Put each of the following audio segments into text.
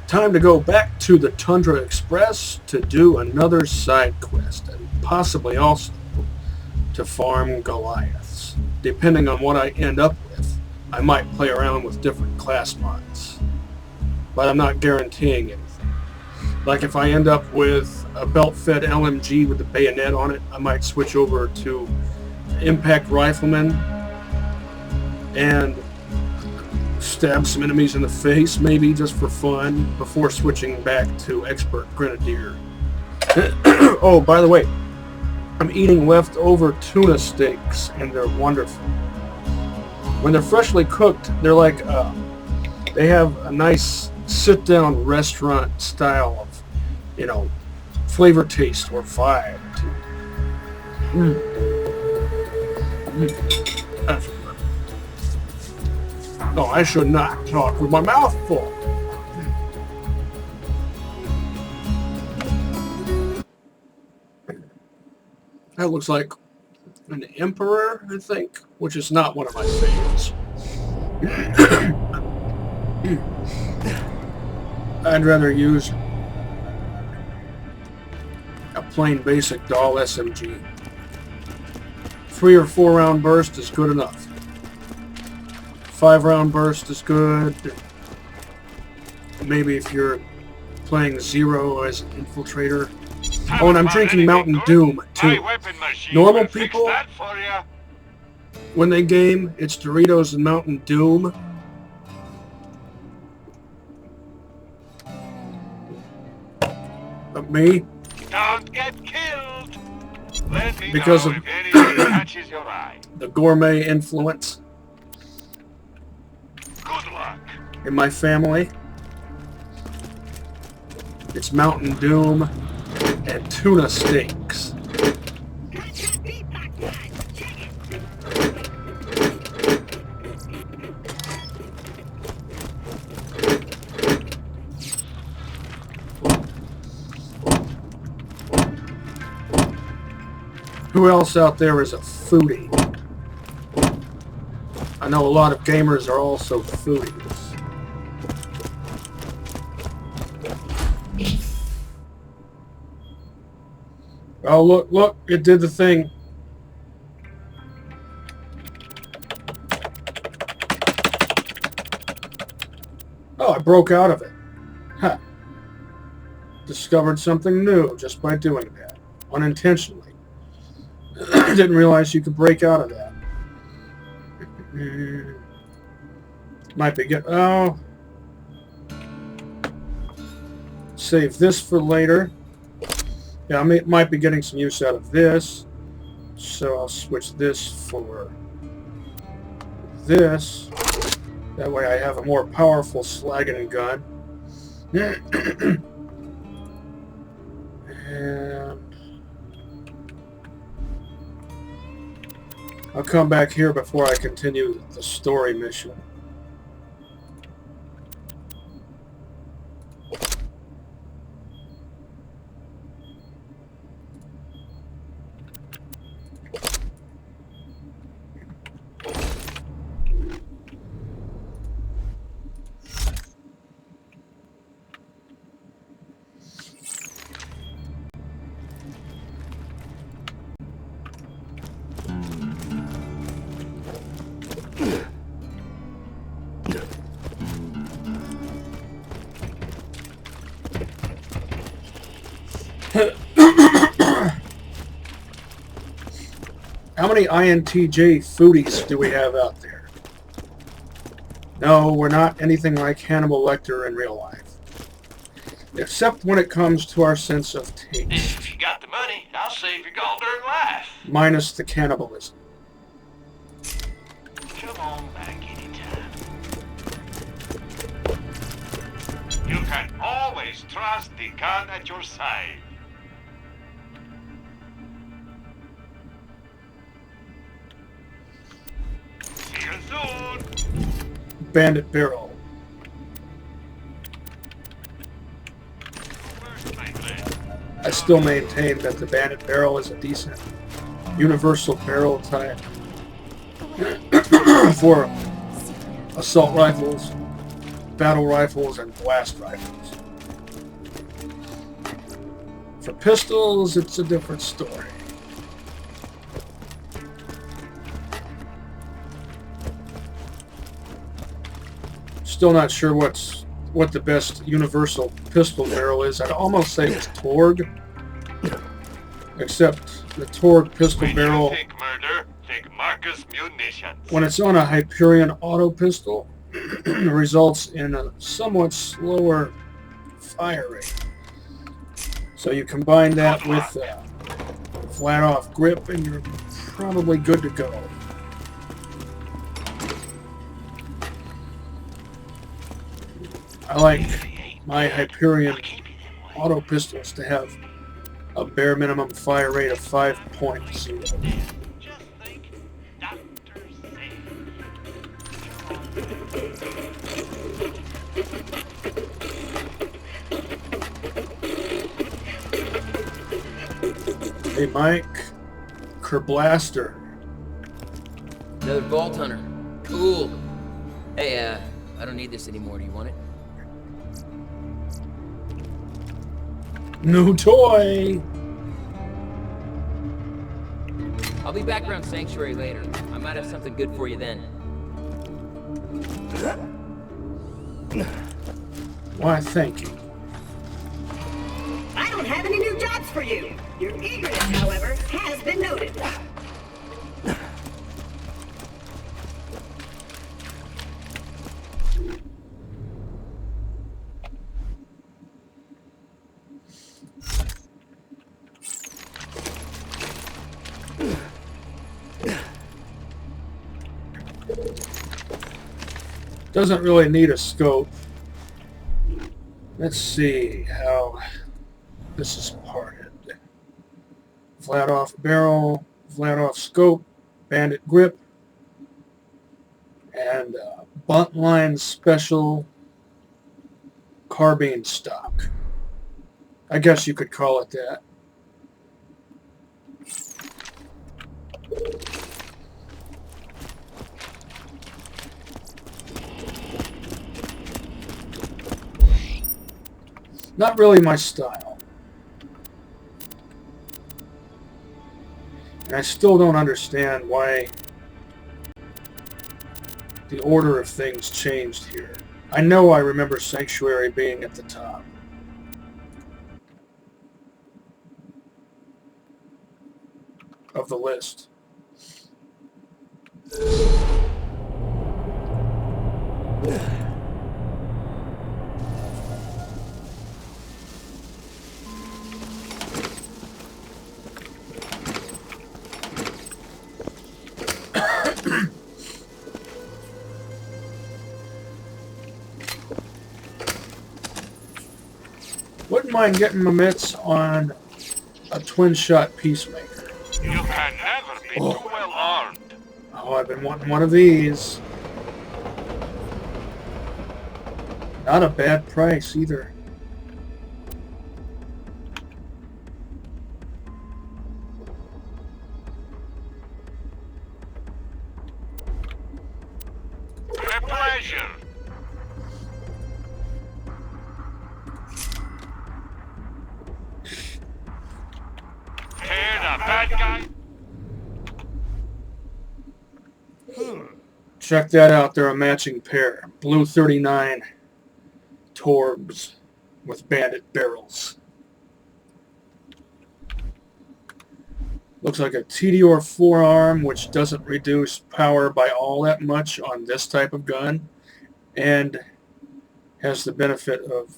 Time to go back to the Tundra Express to do another side quest, and possibly also to farm Goliaths. Depending on what I end up with, I might play around with different class mods. But I'm not guaranteeing anything. Like if I end up with a belt-fed LMG with a bayonet on it, I might switch over to Impact Rifleman and stab some enemies in the face, maybe just for fun, before switching back to Expert Grenadier. Oh, by the way, I'm eating leftover tuna steaks, and they're wonderful. When they're freshly cooked, they're like, they have a nice sit-down restaurant style of, flavor taste or vibe to it. That's good. No, I should not talk with my mouth full. That looks like an emperor, I think, which is not one of my favorites. I'd rather use a plain basic Dahl SMG. 3 or 4 round burst is good enough. 5 round burst is good. Maybe if you're playing Zero as an infiltrator. Oh, and I'm drinking Mountain Doom, too. Normal people, when they game, it's Doritos and Mountain Doom. But me, don't get killed. Because of the gourmet influence Good luck. in my family, it's Mountain Doom and tuna steaks. Who else out there is a foodie? I know a lot of gamers are also foodies. Oh, look, it did the thing. Oh, I broke out of it. Huh. Discovered something new just by doing that. Unintentionally. Didn't realize you could break out of that. Might be good. Oh. Save this for later. Yeah, I might be getting some use out of this. So I'll switch this for this. That way I have a more powerful slagging gun. And I'll come back here before I continue the story mission. How many INTJ foodies do we have out there? No, we're not anything like Hannibal Lecter in real life. Except when it comes to our sense of taste. If you got the money, I'll save your gold-earned life. Minus the cannibalism. Come on back anytime. You can always trust the gun at your side. See you soon. Bandit barrel. I still maintain that the bandit barrel is a decent universal barrel type for assault rifles. battle rifles and blast rifles. For pistols, it's a different story. Still not sure what the best universal pistol barrel is. I'd almost say it's Torg, except the Torg pistol barrel, think murder, think Marcus munitions. when it's on a Hyperion auto pistol, results in a somewhat slower fire rate. So you combine that with flat off grip and you're probably good to go. I like my Hyperion auto pistols to have a bare minimum fire rate of 5.0. Just think, Dr. Hey Mike, Kerblaster. Another Vault Hunter. Cool. Hey, I don't need this anymore. Do you want it? New toy! I'll be back around Sanctuary later. I might have something good for you then. Why, thank you. I don't have any new jobs for you. Your eagerness, however, has been noted. Doesn't really need a scope. Let's see how this is parted. Flat off barrel, flat off scope, bandit grip, and Buntline special carbine stock. I guess you could call it that. Not really my style. And I still don't understand why the order of things changed here. I know I remember Sanctuary being at the top. Of the list. Wouldn't mind getting my mitts on a twin-shot Peacemaker. You can never be too well armed. Oh, I've been wanting one of these. Not a bad price either. A pleasure. Here, the bad guy. Check that out. They're a matching pair. Blue 39 Torgs with bandit barrels. Looks like a TDR forearm, which doesn't reduce power by all that much on this type of gun, and has the benefit of,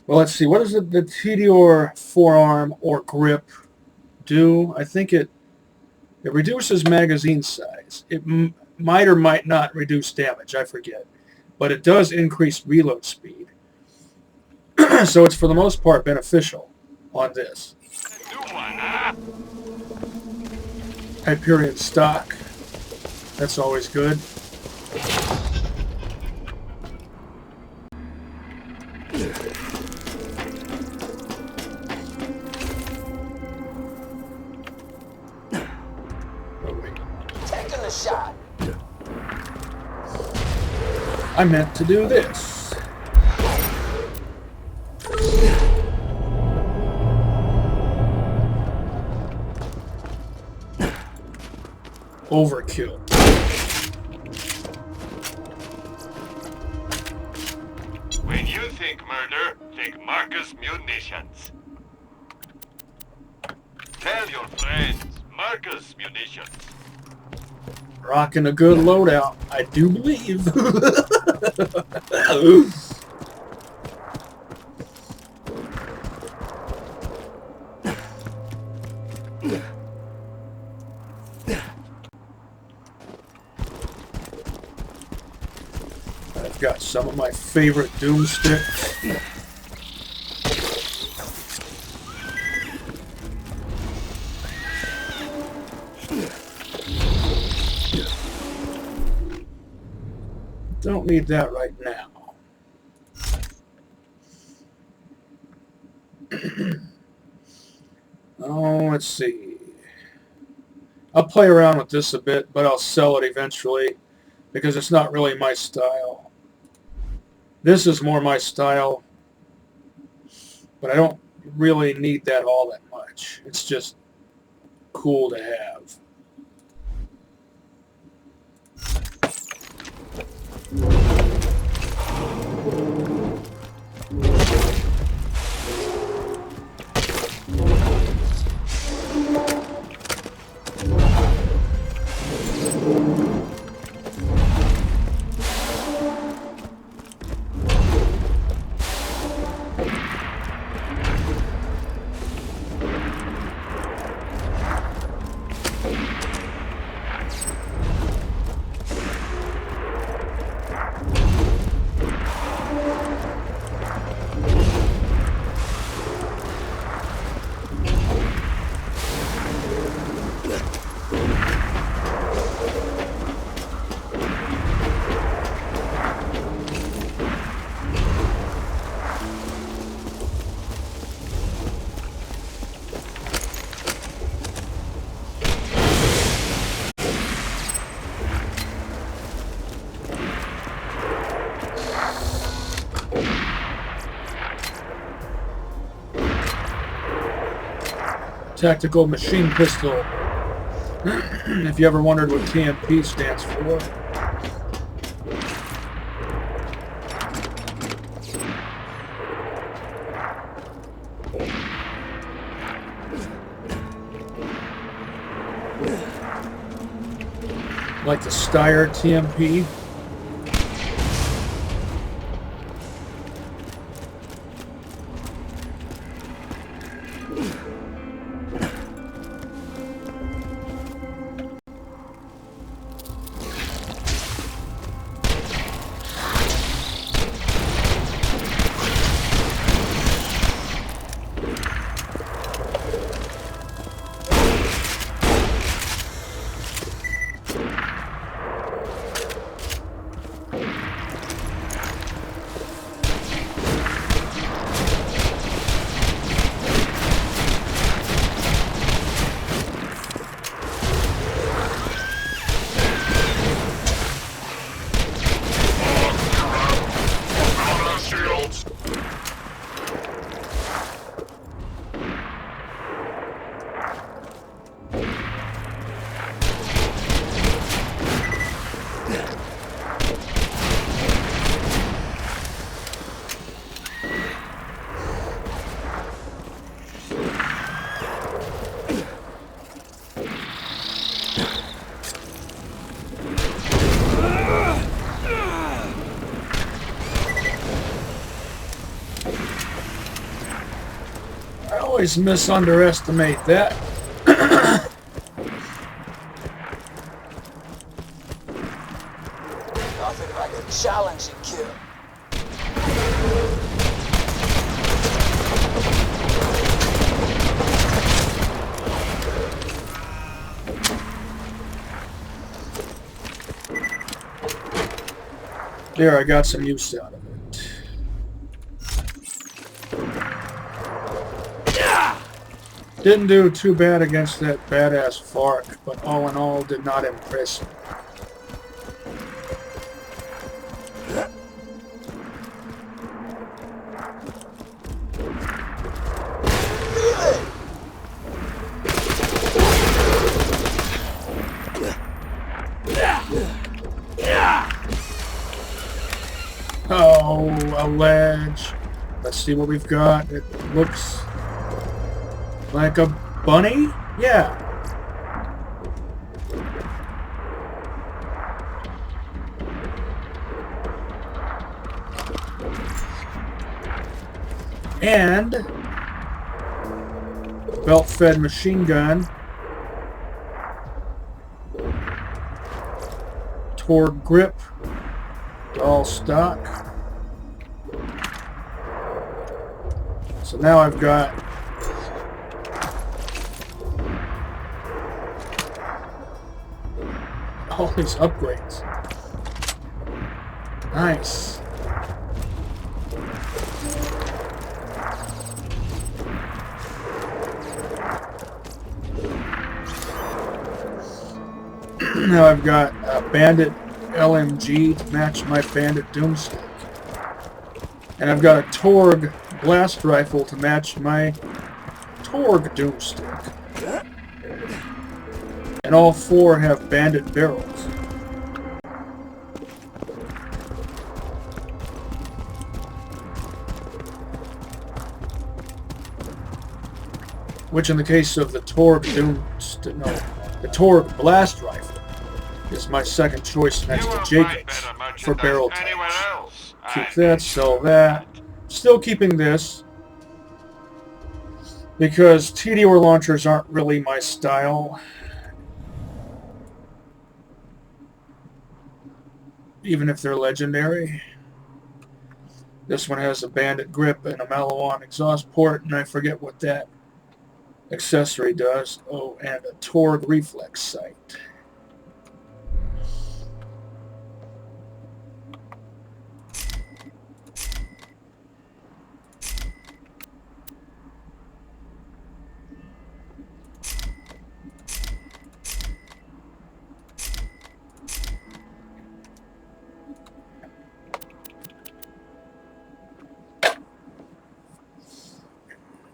well, let's see, what does the TDR forearm or grip do? I think it reduces magazine size. It might or might not reduce damage, I forget, but it does increase reload speed. So it's for the most part beneficial on this. Do one, huh? Hyperion stock. That's always good. Taking the shot. I meant to do this. overkill. When you think murder, think Marcus Munitions. Tell your friends, Marcus Munitions. Rocking a good loadout, I do believe. I've got some of my favorite doomsticks. Don't need that right now. Oh, let's see. I'll play around with this a bit, but I'll sell it eventually because it's not really my style. This is more my style, but I don't really need that all that much. It's just cool to have. Tactical machine pistol. If you ever wondered what TMP stands for. Like the Steyr TMP. Always misunderestimate that. Nothing like a challenging kill. There, I got some use out of it. Didn't do too bad against that badass Vark, but all in all did not impress me. a ledge. Let's see what we've got. It looks like a bunny? Yeah. And belt-fed machine gun. Torque grip. All stock. So now I've got all these upgrades. Nice. Now I've got a Bandit LMG to match my Bandit Doomstick. And I've got a Torg blast rifle to match my Torg Doomstick. And all four have Bandit barrels. Which in the case of the Torg Doomstick, no, the Torg blast rifle is my second choice next to Jacobs for barrel types. Keep that, sell that. Still keeping this because TDR launchers aren't really my style. Even if they're legendary. This one has a Bandit grip and a Malawan exhaust port, and I forget what that accessory does. Oh, and a Torg reflex sight.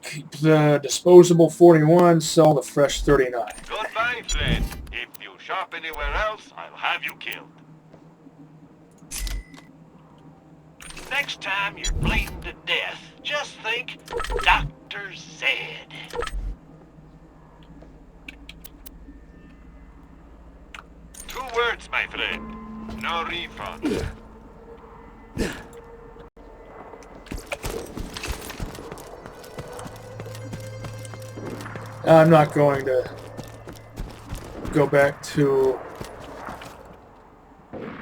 Keep the disposable 41, sell the fresh 39. Goodbye, friend. If you shop anywhere else, I'll have you killed. Next time you're bleeding to death, just think Dr. Zed. Two words, my friend. No refund. I'm not going to go back to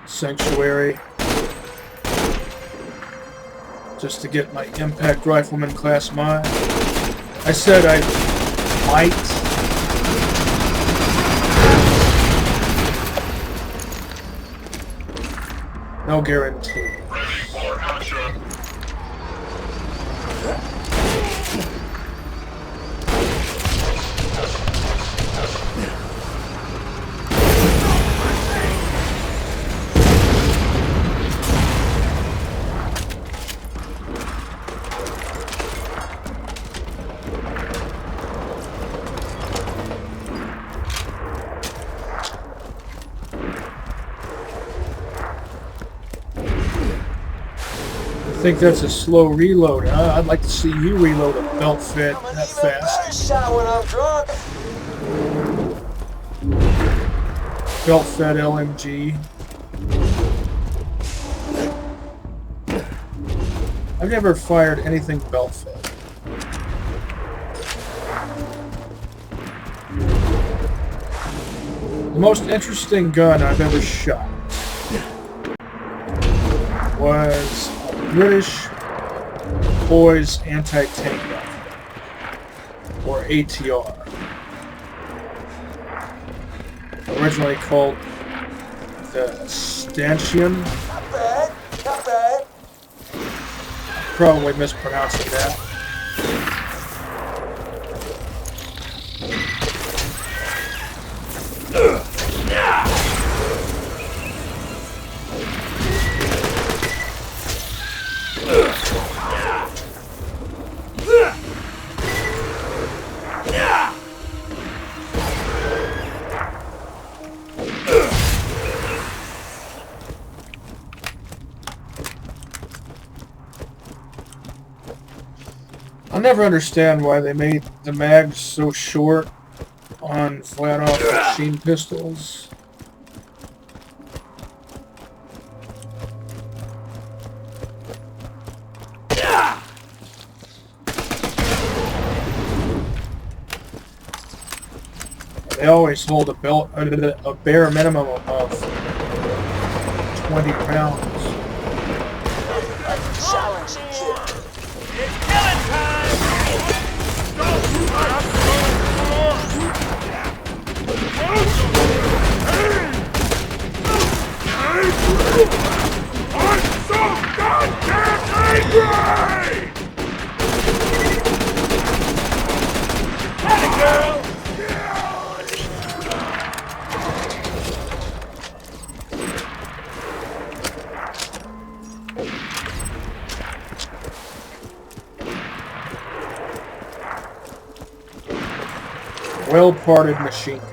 Sanctuary just to get my Impact Rifleman class mod. I said I might. No guarantee. Ready for action. I think that's a slow reload, huh? I'd like to see you reload a belt fit that fast. Shot when I'm drunk. Belt fed LMG. I've never fired anything belt fed. The most interesting gun I've ever shot was British Boys Anti-Tank Rifle, or ATR. Originally called the Stanchion. Not bad, not bad. Probably mispronouncing that. I'll never understand why they made the mags so short on flat-off machine pistols. They always hold a bare minimum of 20 rounds. Challenge you, kid. It's killing time! I'm so goddamn angry! Had it, girl! Well-parted machine gun.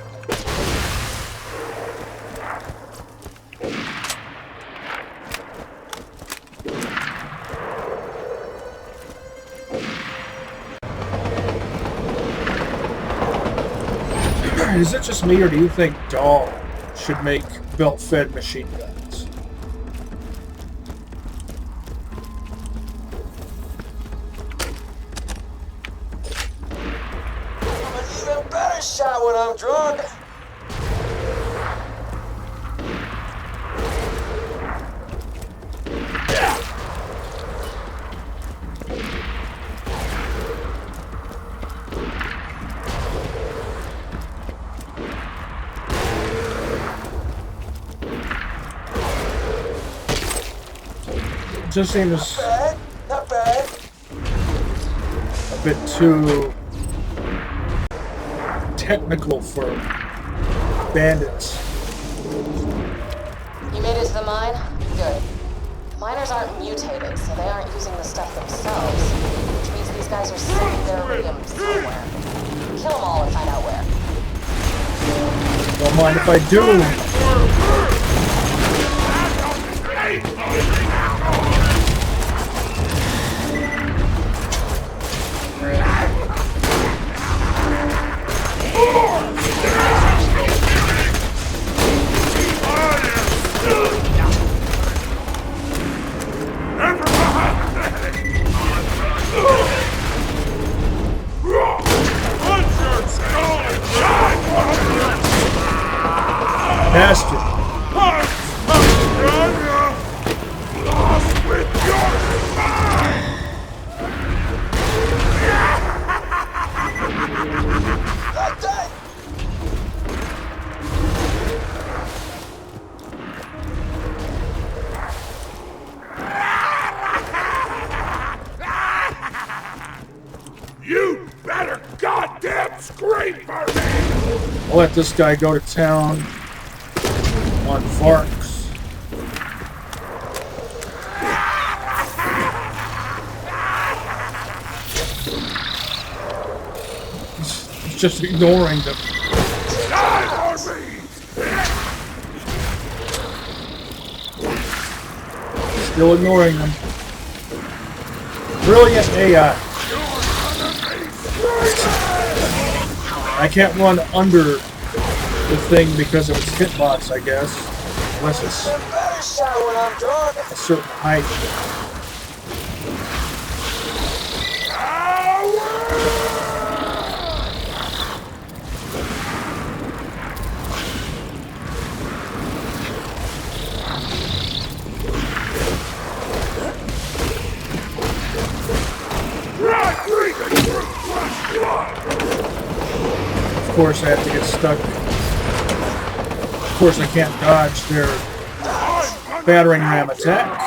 Is it just me, or do you think Dahl should make belt-fed machine guns? I'm an even better shot when I'm drunk. It just seems Bad, not bad. a bit too technical for bandits. You made it to the mine? Good. Miners aren't mutated, so they aren't using the stuff themselves, which means these guys are sending their iridium somewhere. Kill them all and find out where. Don't mind if I do. Bastard. Like that. You better goddamn scream for me! I'll let this guy go to town on Varks. He's just ignoring them. Die for me! Still ignoring them. Brilliant AI. I can't run under the thing because of its hitbox, I guess. Unless it's Even better shot when I'm drunk. a certain height. Of course, I have to get stuck. Of course, I can't dodge their battering ram attack.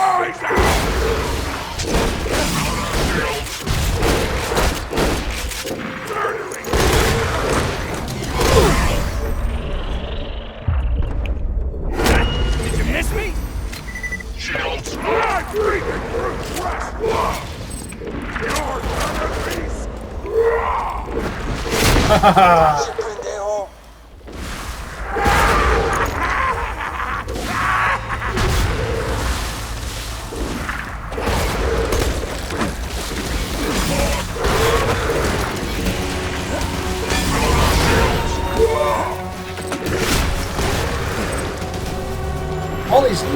Did you miss me? Hahaha. Pendejo.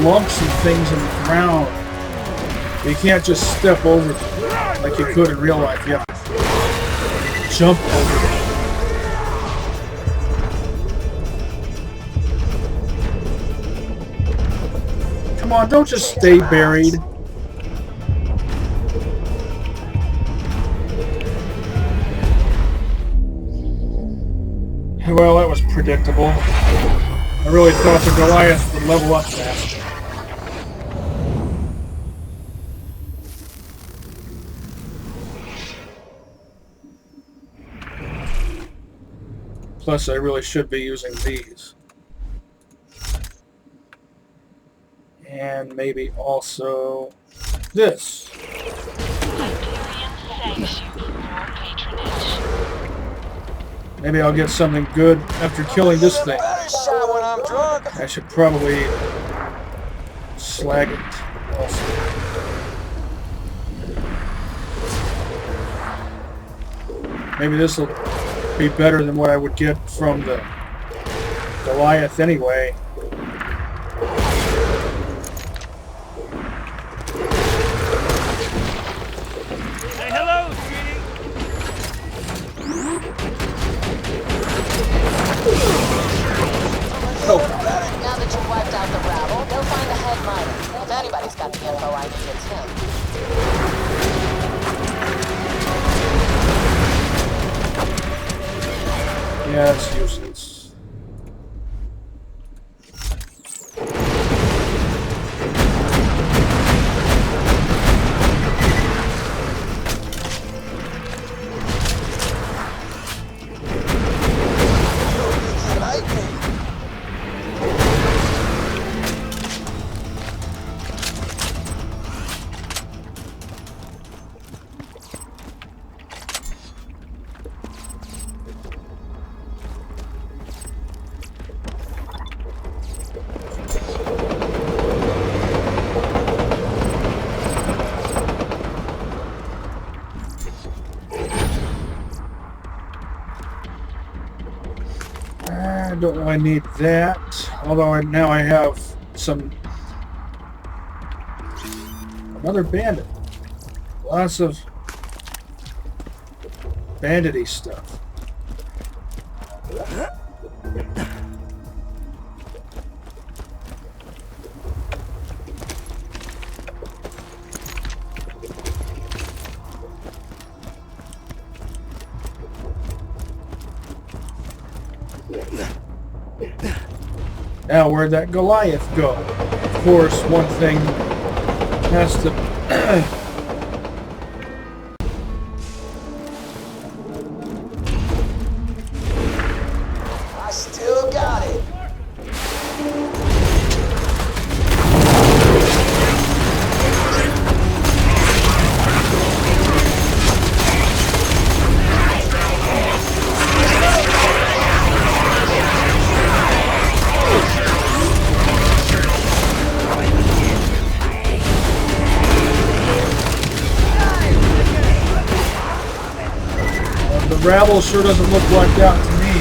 lumps and things in the ground. You can't just step over them like you could in real life. You have to jump over them. Come on, don't just stay buried. Well, that was predictable. I really thought the Goliath would level up faster. Plus, I really should be using these. And maybe also this. Maybe I'll get something good after killing this thing. Shot when I'm drunk. I should probably slag it also. Maybe this will be better than what I would get from the Goliath anyway. Say hello, sweetie. Oh, Now that you've wiped out the rabble, go find the head miner. If anybody's got the info I need, it's him. yeah, it's useless. I don't really need that, although now I have another bandit. Lots of bandity stuff. Now, where'd that Goliath go? Of course, one thing has to... I still got it. The rabble sure doesn't look like that to me.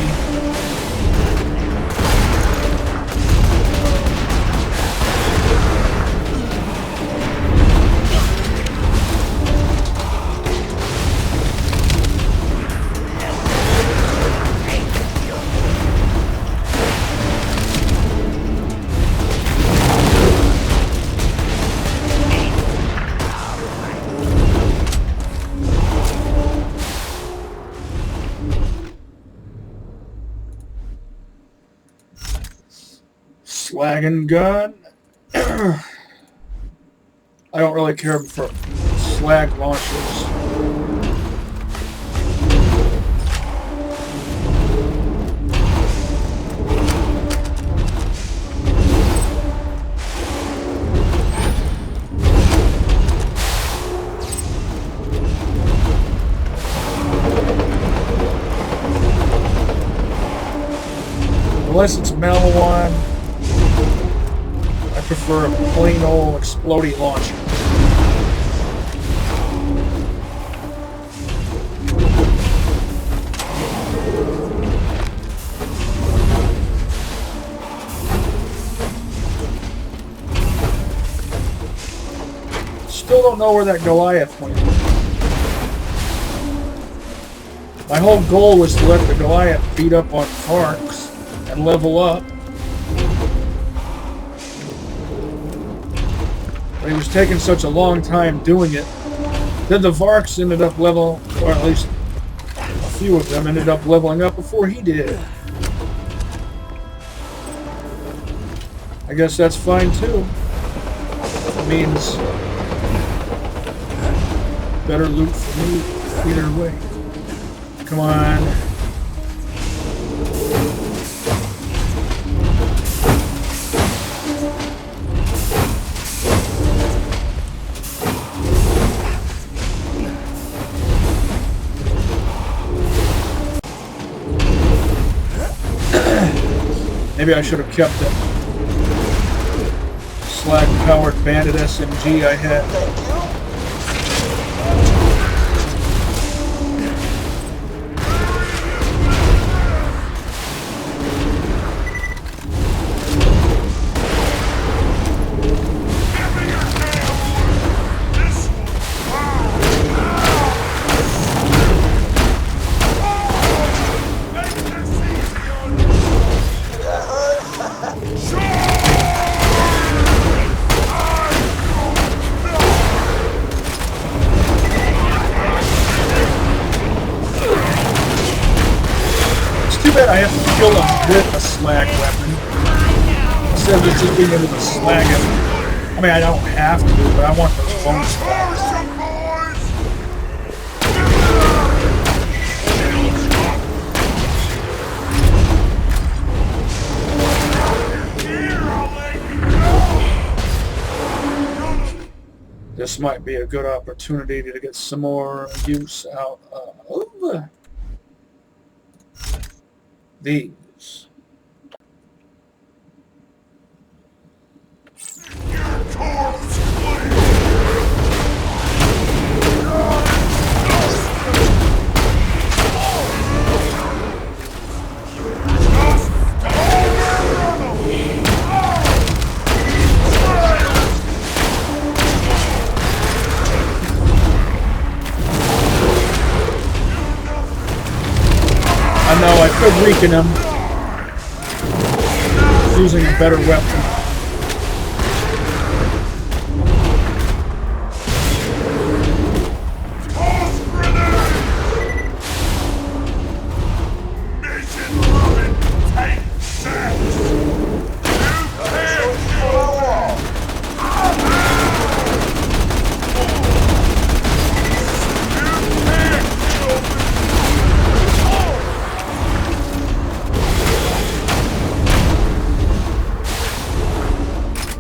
Slagging gun. I don't really care for slag launchers. Unless it's metal one. I prefer a plain old exploding launcher. don't know where that Goliath went. My whole goal was to let the Goliath beat up on Parks and level up. But he was taking such a long time doing it. Then the Varks ended up level, or at least a few of them ended up leveling up before he did. I guess that's fine too. It means better loot for me either way. Come on. Maybe I should have kept it. Slag-powered bandit SMG I had. I have to kill him with a slag weapon instead of just being able to slag him. I mean, I don't have to, but I want those bonus slags. This might be a good opportunity to get some more use out of these. I know I could weaken him using a better weapon.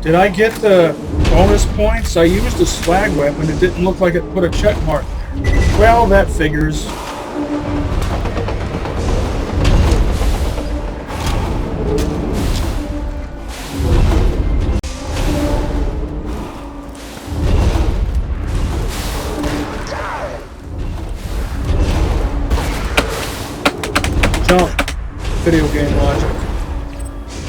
Did I get the bonus points? I used a slag weapon. It didn't look like it put a check mark there. Well, that figures. Jump. Video game logic.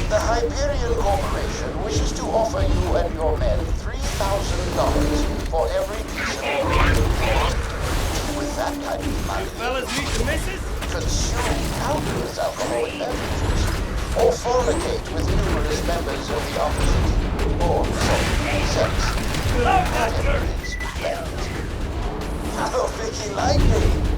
The Hyperion Corporation wishes to offer you and your men $3,000 for every piece of equipment. With that kind of money, Fellas meet the missus? consume countless alcoholic beverages, or fornicate with numerous members of the opposite, or sex. Whatever is planned. I don't think he liked me.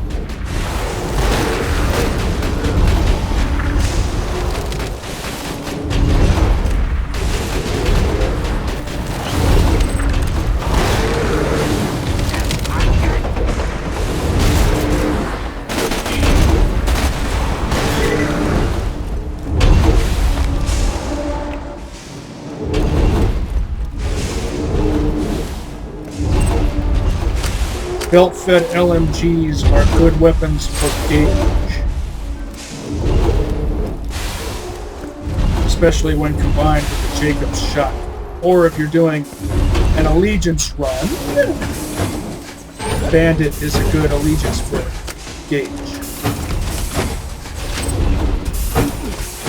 Belt-fed LMGs are good weapons for gauge, especially when combined with the Jacob's shot. Or if you're doing an allegiance run, Bandit is a good allegiance for gauge.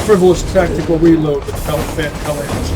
Frivolous tactical reload with belt-fed LMG.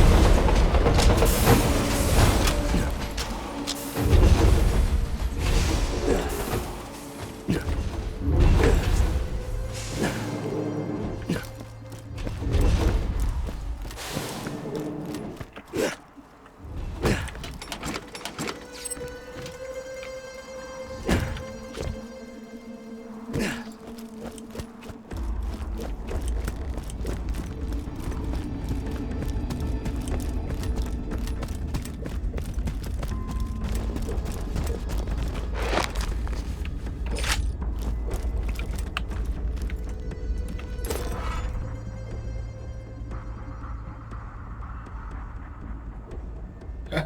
Yo,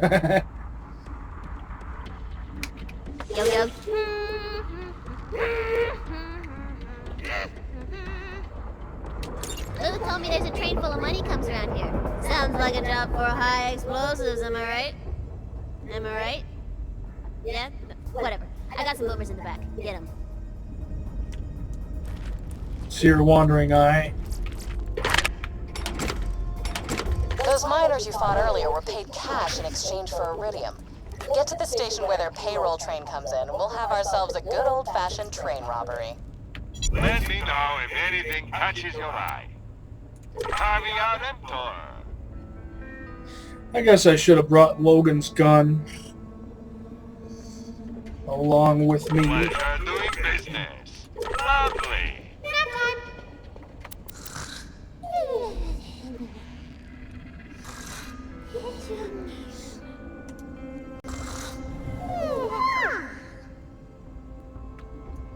yo. Lulu told me there's a train full of money comes around here. Sounds like a job for high explosives, am I right? Am I right? Yeah? Whatever. I got some boomers in the back. Get them. See your wandering eye. Those miners you fought earlier were paid cash in exchange for iridium. Get to the station where their payroll train comes in, and we'll have ourselves a good old-fashioned train robbery. Let me know if anything catches your eye. Caviar Emptor. I guess I should have brought Logan's gun along with me. Pleasure doing business. Lovely.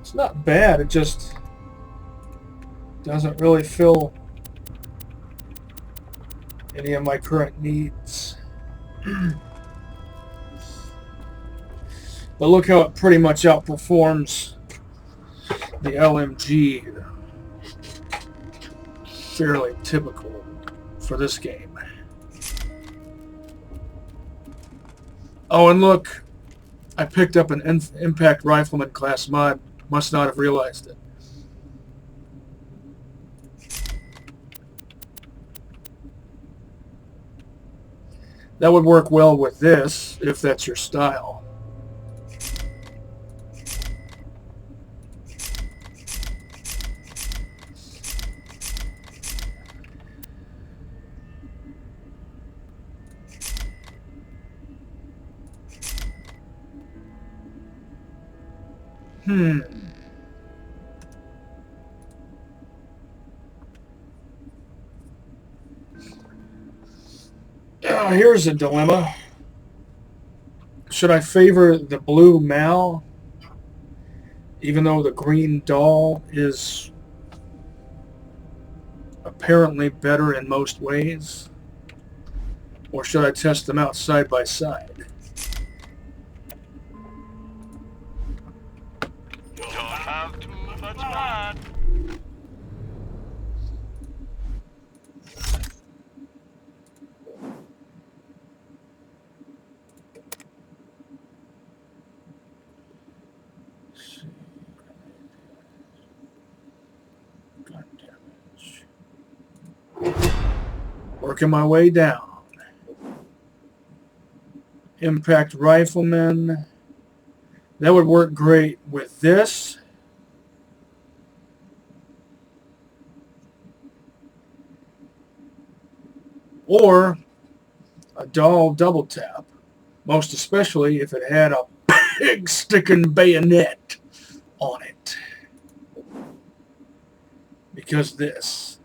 It's not bad, it just doesn't really fill any of my current needs. But look how it pretty much outperforms the LMG. Fairly typical for this game. Oh, and look, I picked up an Impact Rifleman class mod. Must not have realized it. That would work well with this, if that's your style. Here's a dilemma. Should I favor the blue Mal, even though the green doll is apparently better in most ways? Or should I test them out side by side? Don't have too much fun. Working my way down. Impact Rifleman. That would work great with this. Or a doll double tap. Most especially if it had a big sticking bayonet on it. Because this.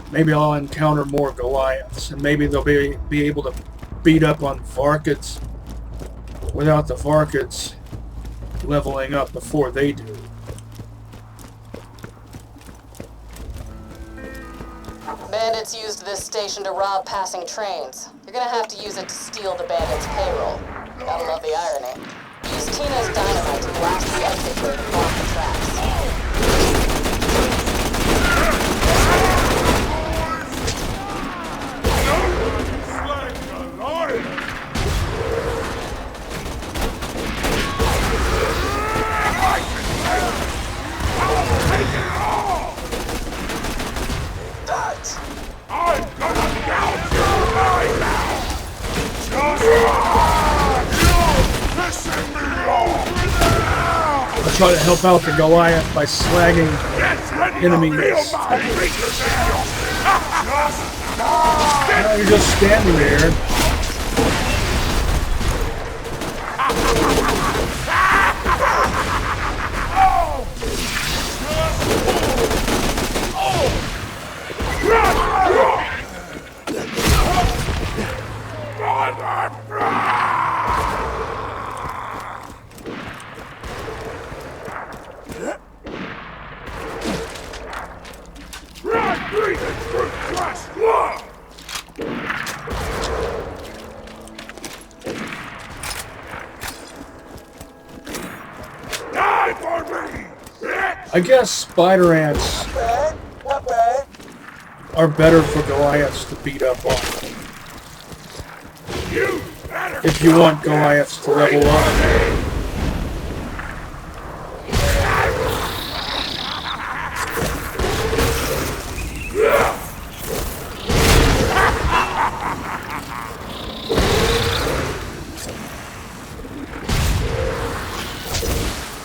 Maybe I'll encounter more Goliaths, and maybe they'll be able to beat up on Varkids without the Varkids leveling up before they do. Bandits used this station to rob passing trains. You're gonna have to use it to steal the bandits' payroll. Gotta love the irony. Use Tina's dynamite to blast the exit gate off the tracks. I'll try to help out the Goliath by slagging enemies. No, you're just standing there. Right breathing through flesh blood! Die for me, bitch! I guess spider ants Not bad. are better for Goliaths to beat up on. You better If you want Goliaths to level up.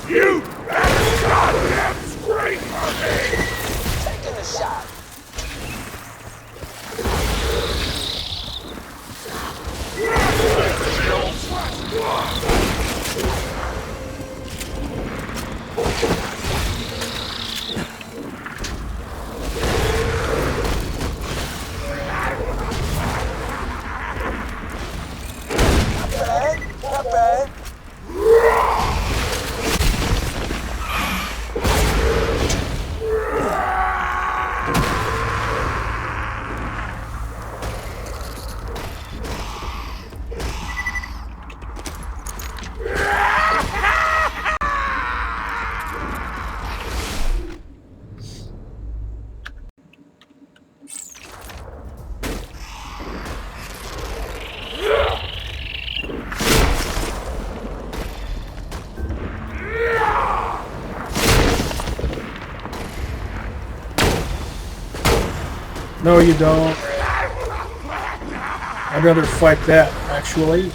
You better goddamn scream for me! Taking a shot. Not bad. No, you don't. I'd rather fight that, actually.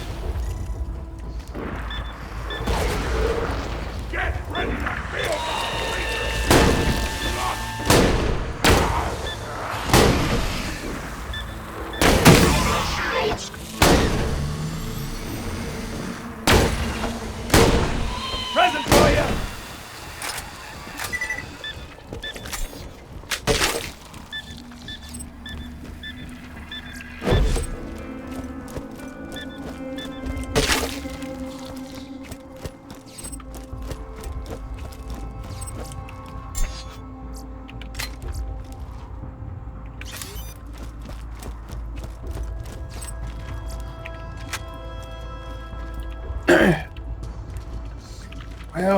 Get ready to feel present for you!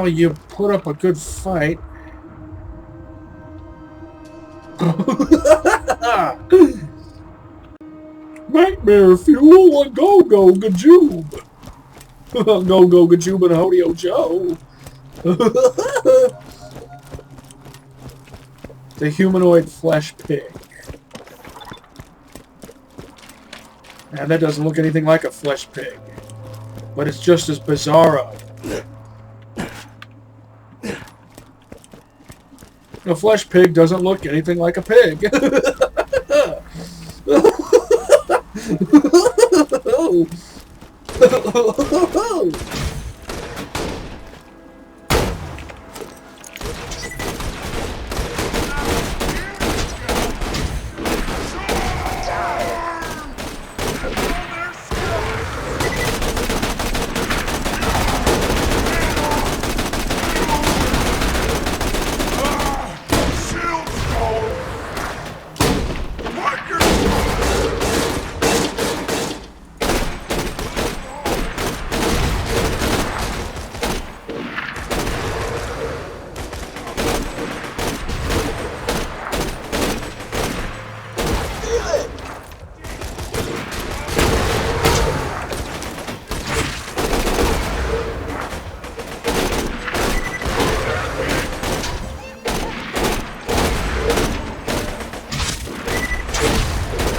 Well, you put up a good fight. Nightmare fuel, a go-go gajoob. Go-go gajoob and Hodeo Joe. The humanoid flesh pig. Now that doesn't look anything like a flesh pig. But it's just as bizarro. A flesh pig doesn't look anything like a pig.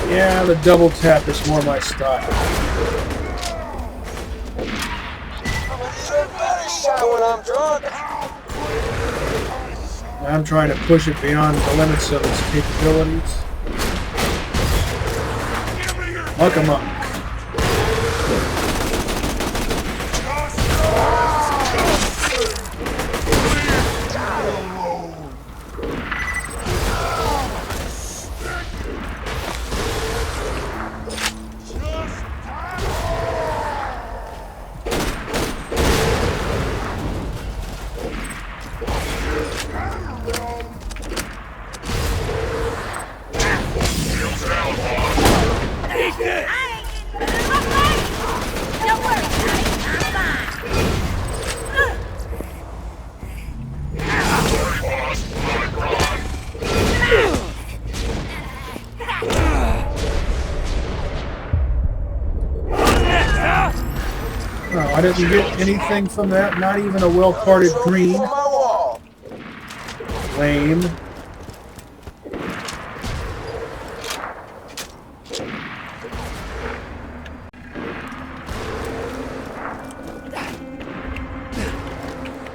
Yeah, the double tap is more my style. When I'm drunk. I'm trying to push it beyond the limits of its capabilities. Muck 'em up. Oh, I didn't get anything from that. Not even a well-parted green. For my wall. Lame.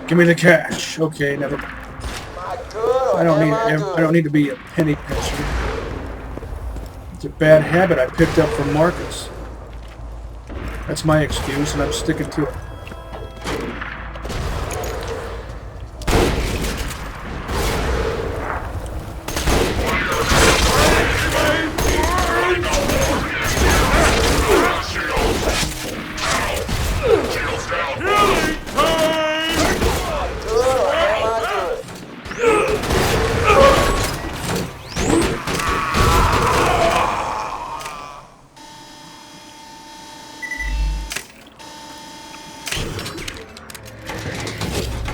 Give me the cash. Okay, never mind. My good or I don't am need. I I don't need to be a penny pincher. It's a bad habit I picked up from Marcus. That's my excuse, and I'm sticking to it.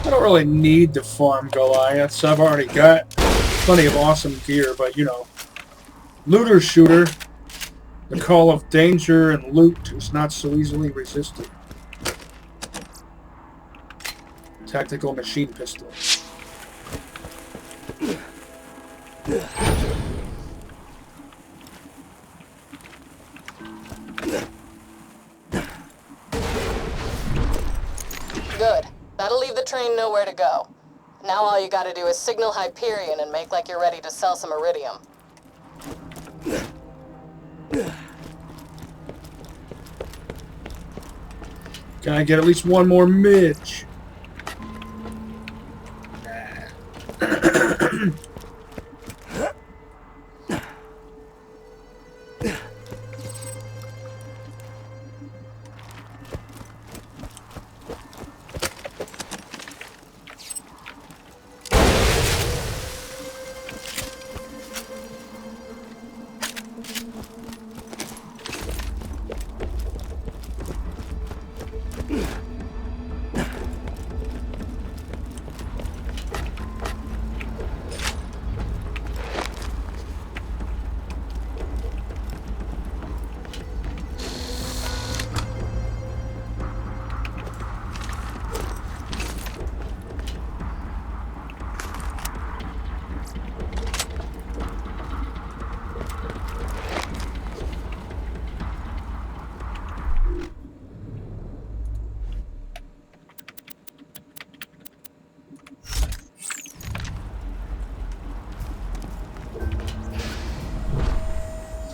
I don't really need to farm Goliaths. I've already got plenty of awesome gear, but you know, looter shooter, the call of danger and loot is not so easily resisted. Tactical machine pistol. Good. That'll leave the train nowhere to go. Now all you gotta do is signal Hyperion and make like you're ready to sell some iridium. Can I get at least one more midge?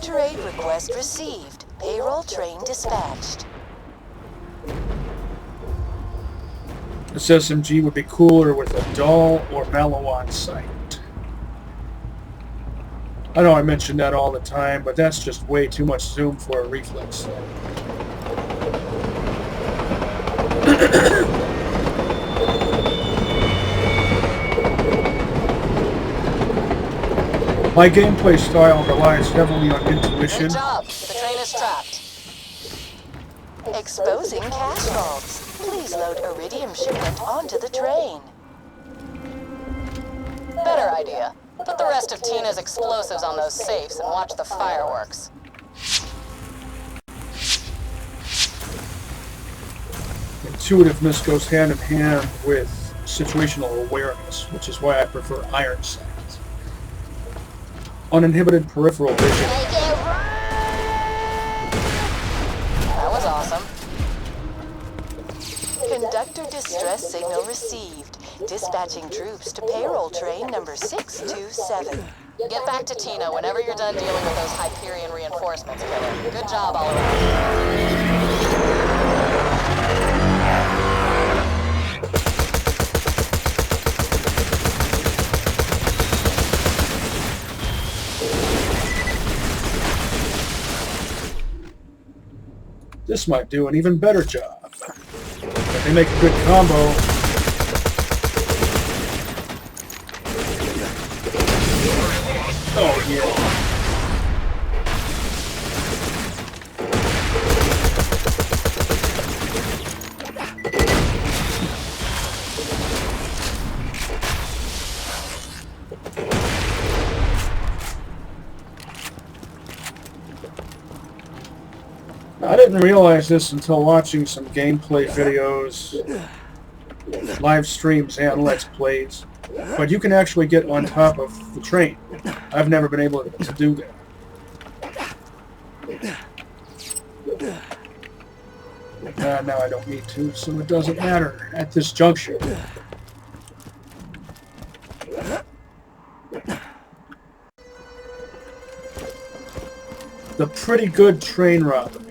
Trade request received. Payroll train dispatched. This SMG would be cooler with a dull or Malawan sight. I know I mention that all the time, but that's just way too much zoom for a reflex sight. My gameplay style relies heavily on intuition. Good job. The train is trapped. Exposing cash vaults. Please load iridium shipment onto the train. Better idea. Put the rest of Tina's explosives on those safes and watch the fireworks. Intuitiveness goes hand in hand with situational awareness, which is why I prefer iron sight. Uninhibited peripheral vision. That was awesome. Conductor distress signal received. Dispatching troops to payroll train number 627. Get back to Tina whenever you're done dealing with those Hyperion reinforcements, killer. Good job all around. This might do an even better job. But they make a good combo. Oh, yeah. I didn't realize this until watching some gameplay videos, live streams, and Let's Plays, but you can actually get on top of the train. I've never been able to do that. Now I don't need to, so it doesn't matter at this juncture. The Pretty Good Train Robbery.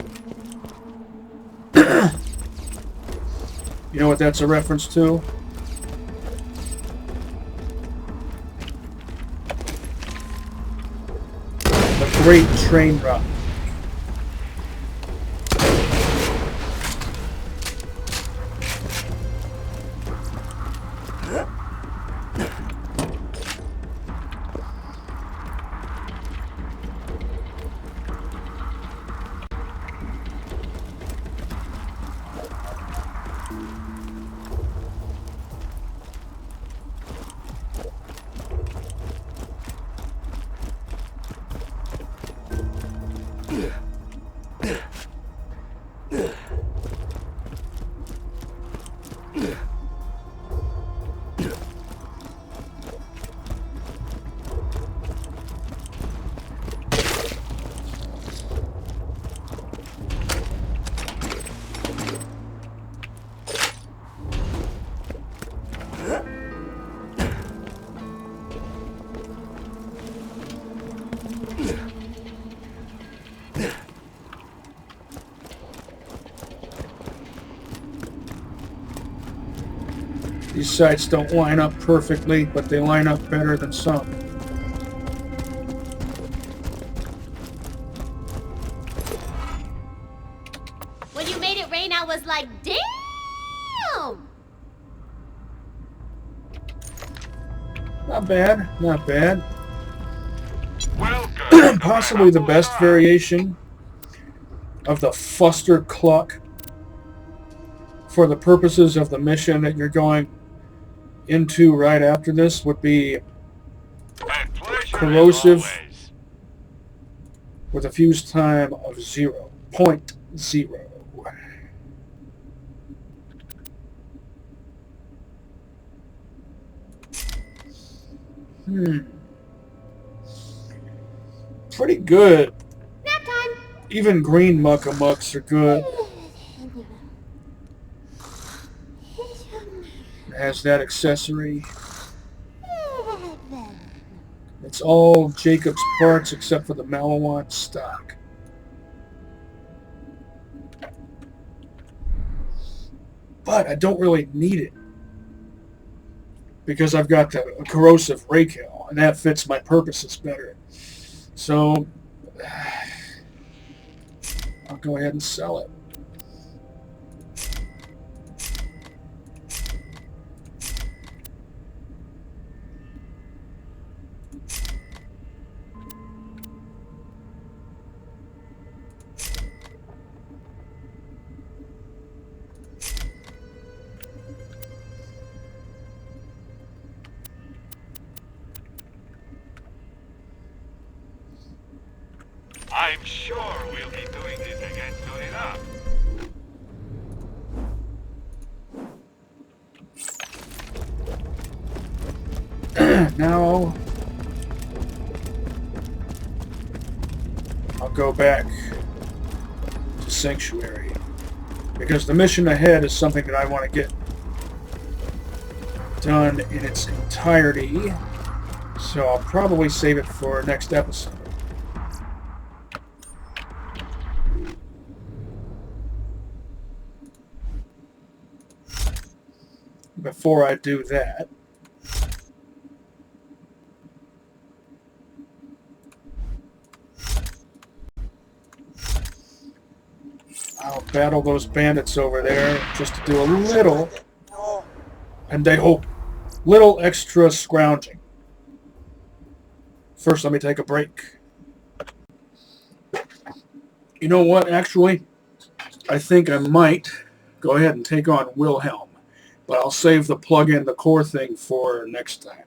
You know what that's a reference to? The Great Train Robbery. These sites don't line up perfectly, but they line up better than some. When you made it rain, I was like, damn! Not bad, not bad. Welcome. Possibly the best variation of the Fuster Cluck for the purposes of the mission that you're going into right after this would be corrosive with a fuse time of 0.0. Pretty good. Nap time. Even green muckamucks are good. Has that accessory. It's all Jacob's parts except for the Malawant stock. But I don't really need it because I've got the corrosive rake-hell, and that fits my purposes better. So I'll go ahead and sell it. I'm sure we'll be doing this again soon enough. Now I'll go back to Sanctuary because the mission ahead is something that I want to get done in its entirety, so I'll probably save it for next episode. Before I do that, I'll battle those bandits over there just to do a little, and they hope, little extra scrounging. First, let me take a break. You know what, actually? I think I might go ahead and take on Wilhelm, but I'll save the plug-in, the core thing for next time.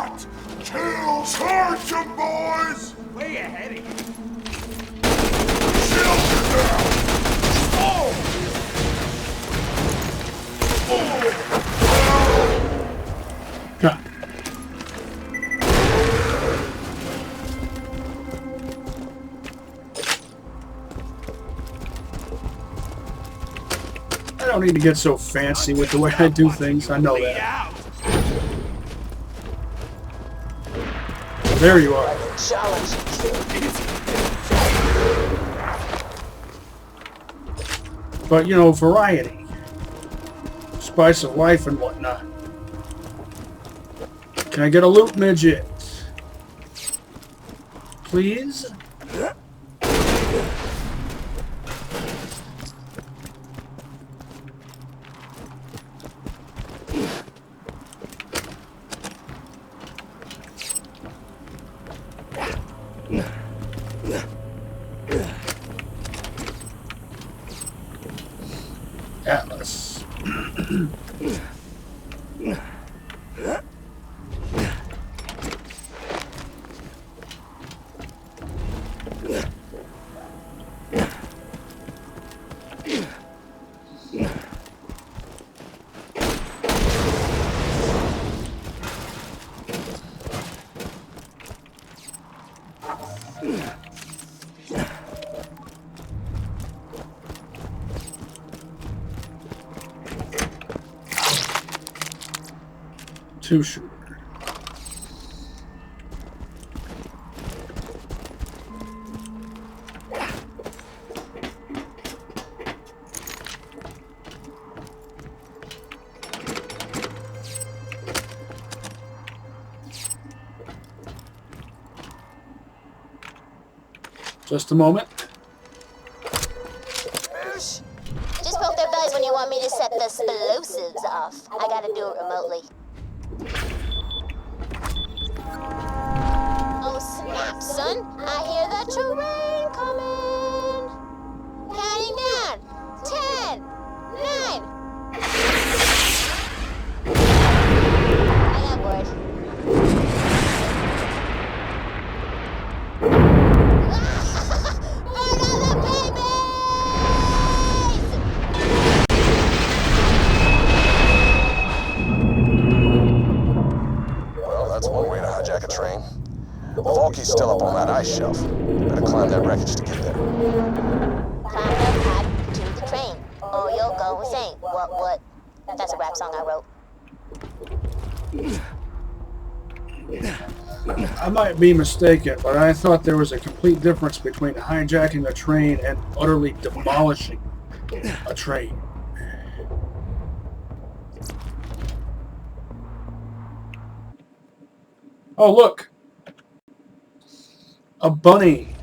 shot! Kill! Charge 'em, boys! Way ahead of you. Shield you down! Oh! God. I don't need to get so fancy with the way I do things. I know that. There you are. Challenge you. But, you know, variety. Spice of life and whatnot. Can I get a loot midget? Please? Atlas. Two-shooter. Just a moment. Just poke their bellies when you want me to set the explosives off. I gotta do it remotely. Oh snap, son! I hear the terrain coming! Counting down! 10, 9... I got bored. Burn all the babies! Well, that's one way to hijack a train. The Valky's still up on that ice shelf. Better climb that wreckage to get there. Climb the pipe to the train, or you'll go insane. What? That's a rap song I wrote. I might be mistaken, but I thought there was a complete difference between hijacking a train and utterly demolishing a train. Oh, look! A bunny.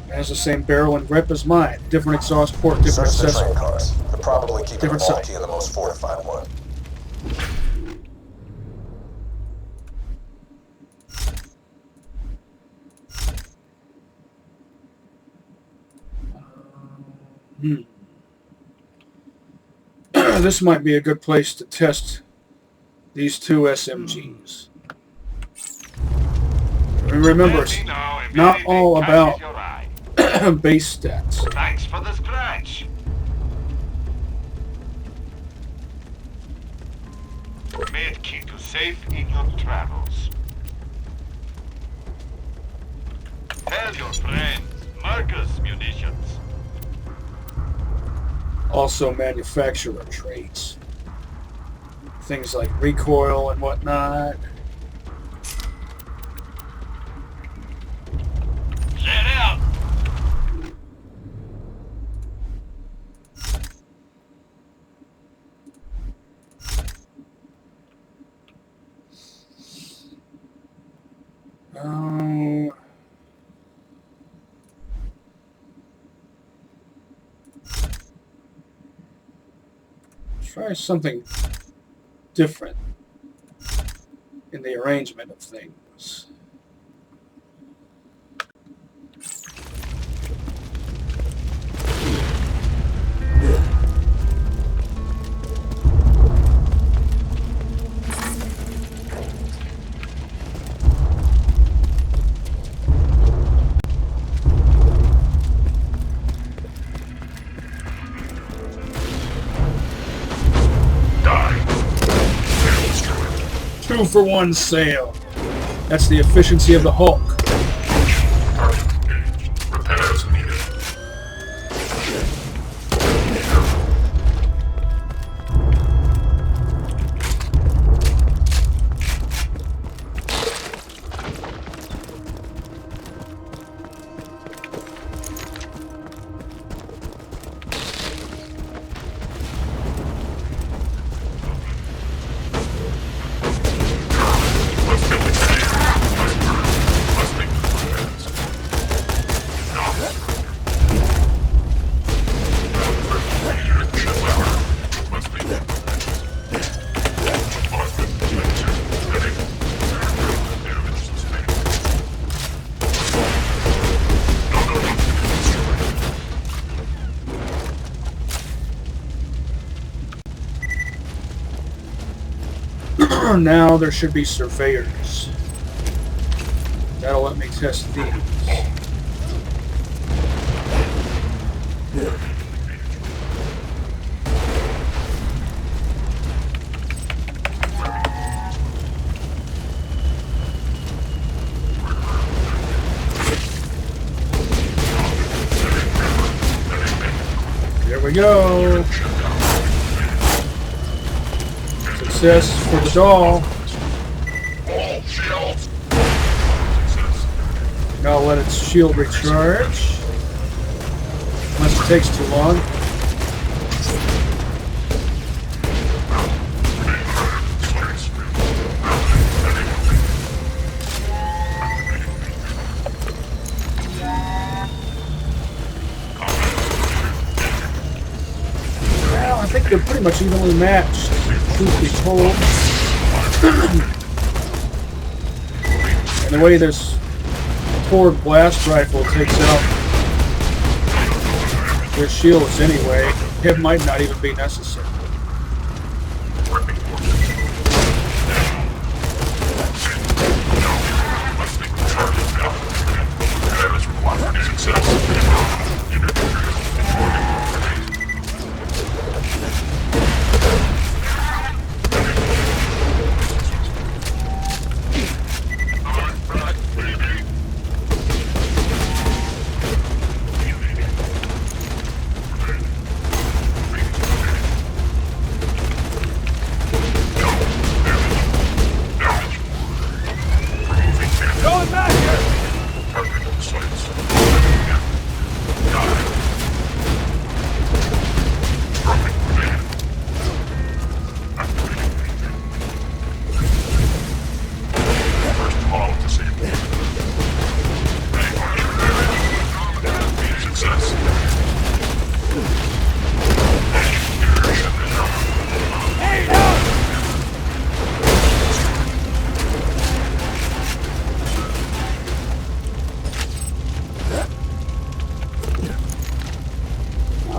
It has the same barrel and grip as mine. Different exhaust port, different Search the train accessory. cars. They're probably keeping the Different Valky side. in the most fortified one. This might be a good place to test these two SMGs. And remember, it's not all about base stats. Thanks for the scratch. Med kit to safe in your travels. Tell your friends, Marcus munitions. Also manufacturer traits. Things like recoil and whatnot. Let out. Try something different in the arrangement of things. 2-for-1 sale. That's the efficiency of the Hulk. Repairs needed. Now there should be surveyors. That'll let me test these. There we go. Success for the doll. Now let its shield recharge. Unless it takes too long. Well, I think they're pretty much evenly matched, truth be told. And the way this forward blast rifle takes out their shields anyway, it might not even be necessary.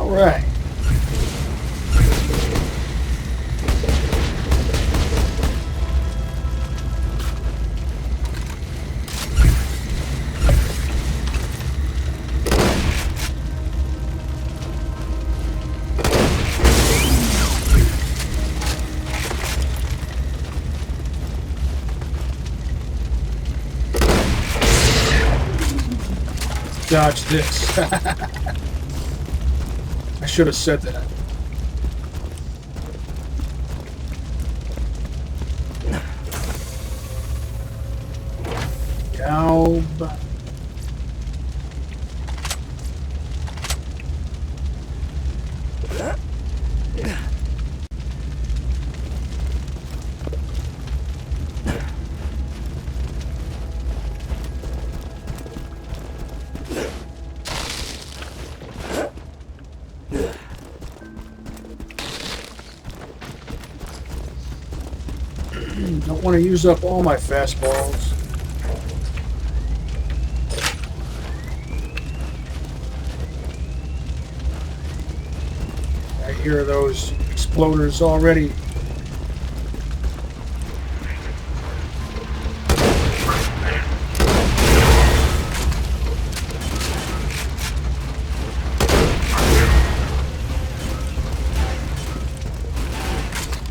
Right. Dodge this. I should have said that. Galb. Don't want to use up all my fastballs. I hear those exploders already.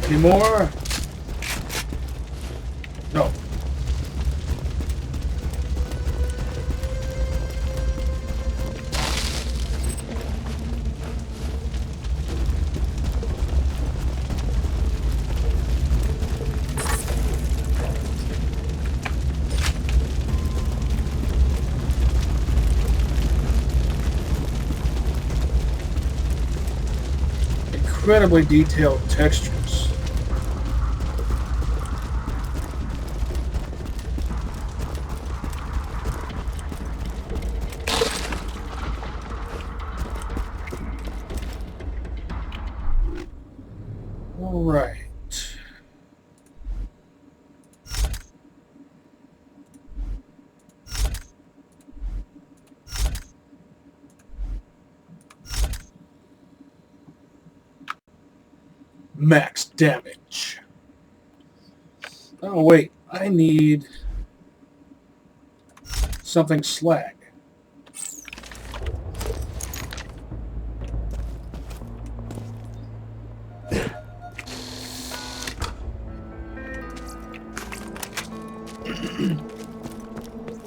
Any more? incredibly detailed textures. All right. Max damage. Oh wait, I need something slag.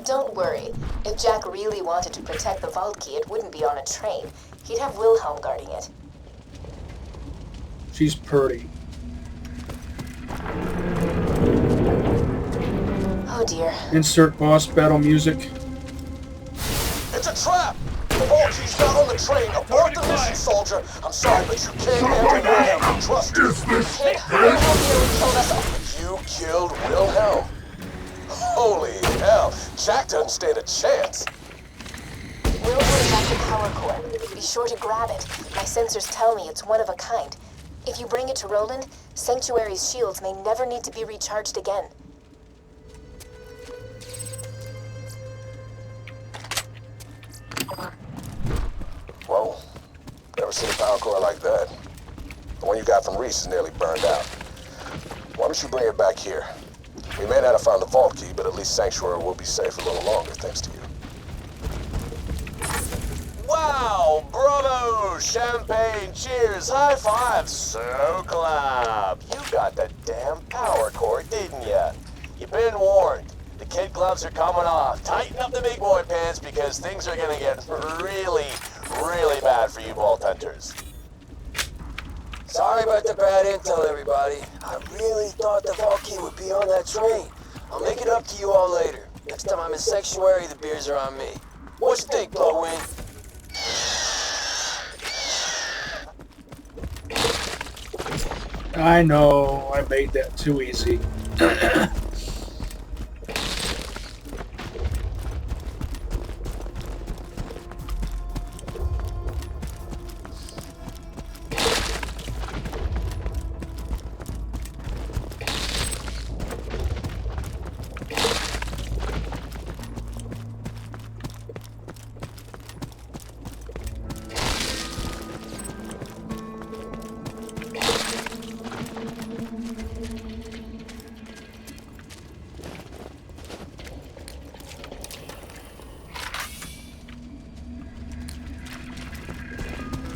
Don't worry. If Jack really wanted to protect the vault key, it wouldn't be on a train. He'd have Wilhelm guarding it. She's pretty. Oh dear. Insert boss battle music. It's a trap! The vault key's not on the train. Abort the mission, soldier. I'm sorry, but you can't enter Wilhelm. Trust me. Kid, Wilhelm nearly killed us all. You killed Wilhelm? Holy hell. Jack doesn't stand a chance. Wilhelm's at the power core. Be sure to grab it. My sensors tell me it's one of a kind. If you bring it to Roland, Sanctuary's shields may never need to be recharged again. Whoa. Never seen a power core like that. The one you got from Reese is nearly burned out. Why don't you bring it back here? We may not have found the vault key, but at least Sanctuary will be safe a little longer, thanks to you. Wow! Bravo! Champagne, cheers, high five, so clap! You got the damn power core, didn't ya? You've been warned. The kid gloves are coming off. Tighten up the big boy pants because things are gonna get really, really bad for you vault hunters. Sorry about the bad intel, everybody. I really thought the vault key would be on that train. I'll make it up to you all later. Next time I'm in Sanctuary, the beers are on me. What you think, Blowwing? I know, I made that too easy.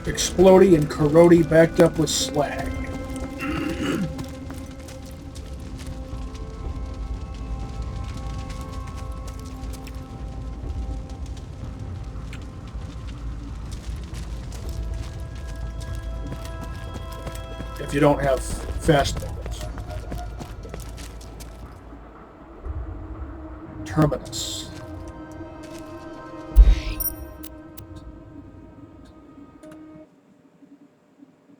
Explodey and Corrody backed up with slag. If you don't have fast movers. Terminus.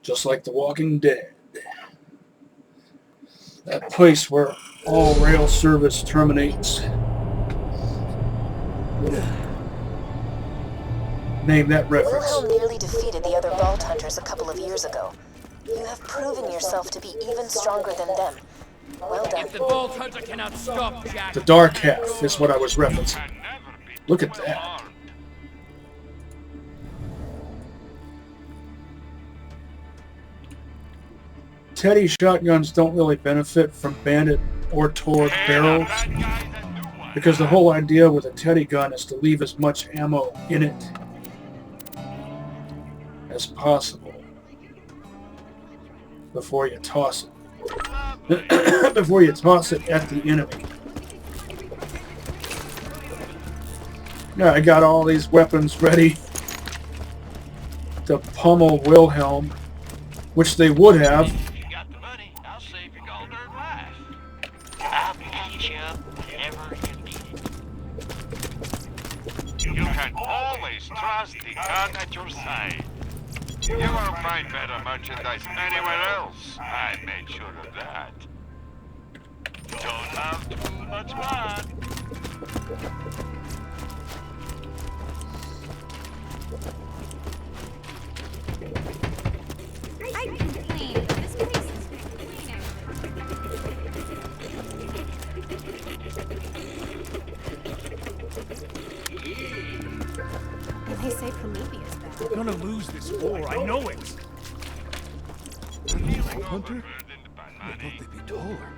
Just like The Walking Dead. That place where all rail service terminates. Name that reference. Wilhelm nearly defeated the other vault hunters a couple of years ago. You have proven yourself to be even stronger than them. Well done. If the vault hunter cannot stop Jack... The dark half is what I was referencing. Look at that. Teddy shotguns don't really benefit from bandit or Tor barrels because the whole idea with a Teddy gun is to leave as much ammo in it as possible before you toss it. Before you toss it at the enemy. Yeah, I got all these weapons ready to pummel Wilhelm, which they would have. I'll catch you up whenever you need it. You can always trust the gun at your side. You won't find better merchandise anywhere else. I made sure of that. Don't have too much fun. I complain, but this place is cleaner. And they say Prometheus back. We're gonna lose this war, I know it. Hunter? I thought they'd be taller.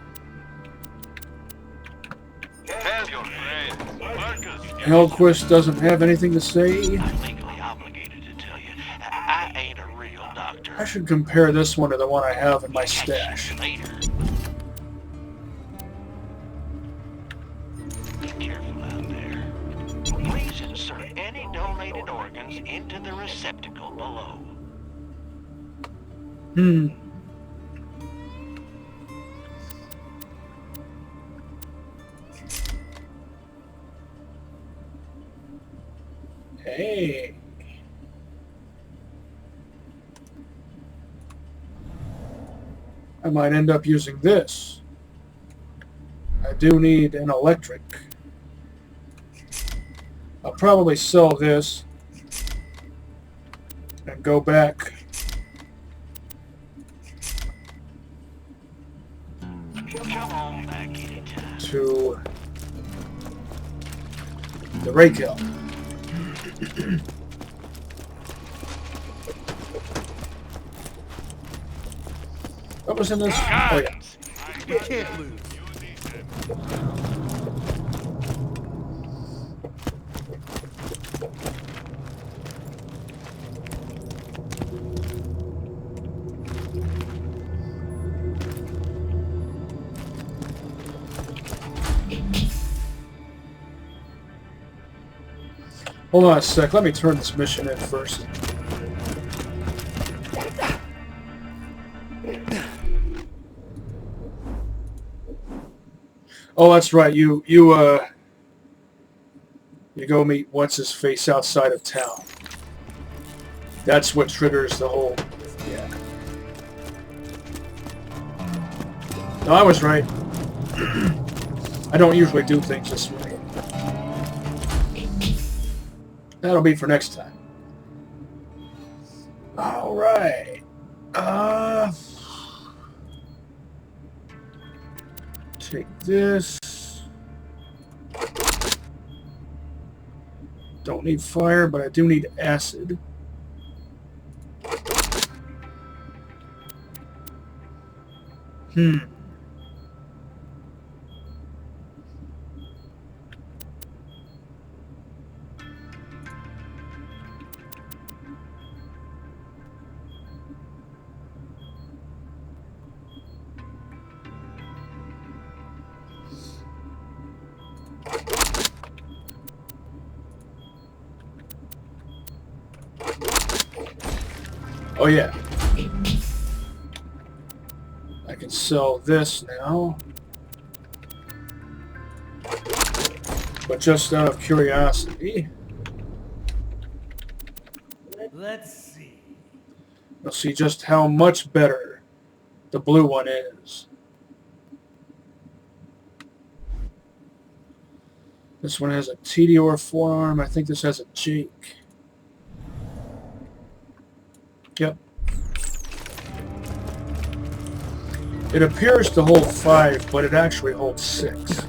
Tell your friends, Marcus. Hellquist doesn't have anything to say. I'm legally obligated to tell you, I ain't a real doctor. I should compare this one to the one I have in my stash. Later. Be careful out there. Please insert any donated organs into the receptacle below. Hey. I might end up using this. I do need an electric. I'll probably sell this and go back Come on back anytime. to the Raykill. What was in this? Oh yeah. You can't lose. Hold on a sec. Let me turn this mission in first. Oh, that's right. You go meet what's his face outside of town. That's what triggers the whole. Yeah. No, I was right. I don't usually do things this way. That'll be for next time. All right. Take this. Don't need fire, but I do need acid. Oh yeah. I can sell this now. But just out of curiosity. Let's see. We'll see just how much better the blue one is. This one has a Tediore forearm. I think this has a Jake. Yep. It appears to hold 5, but it actually holds 6.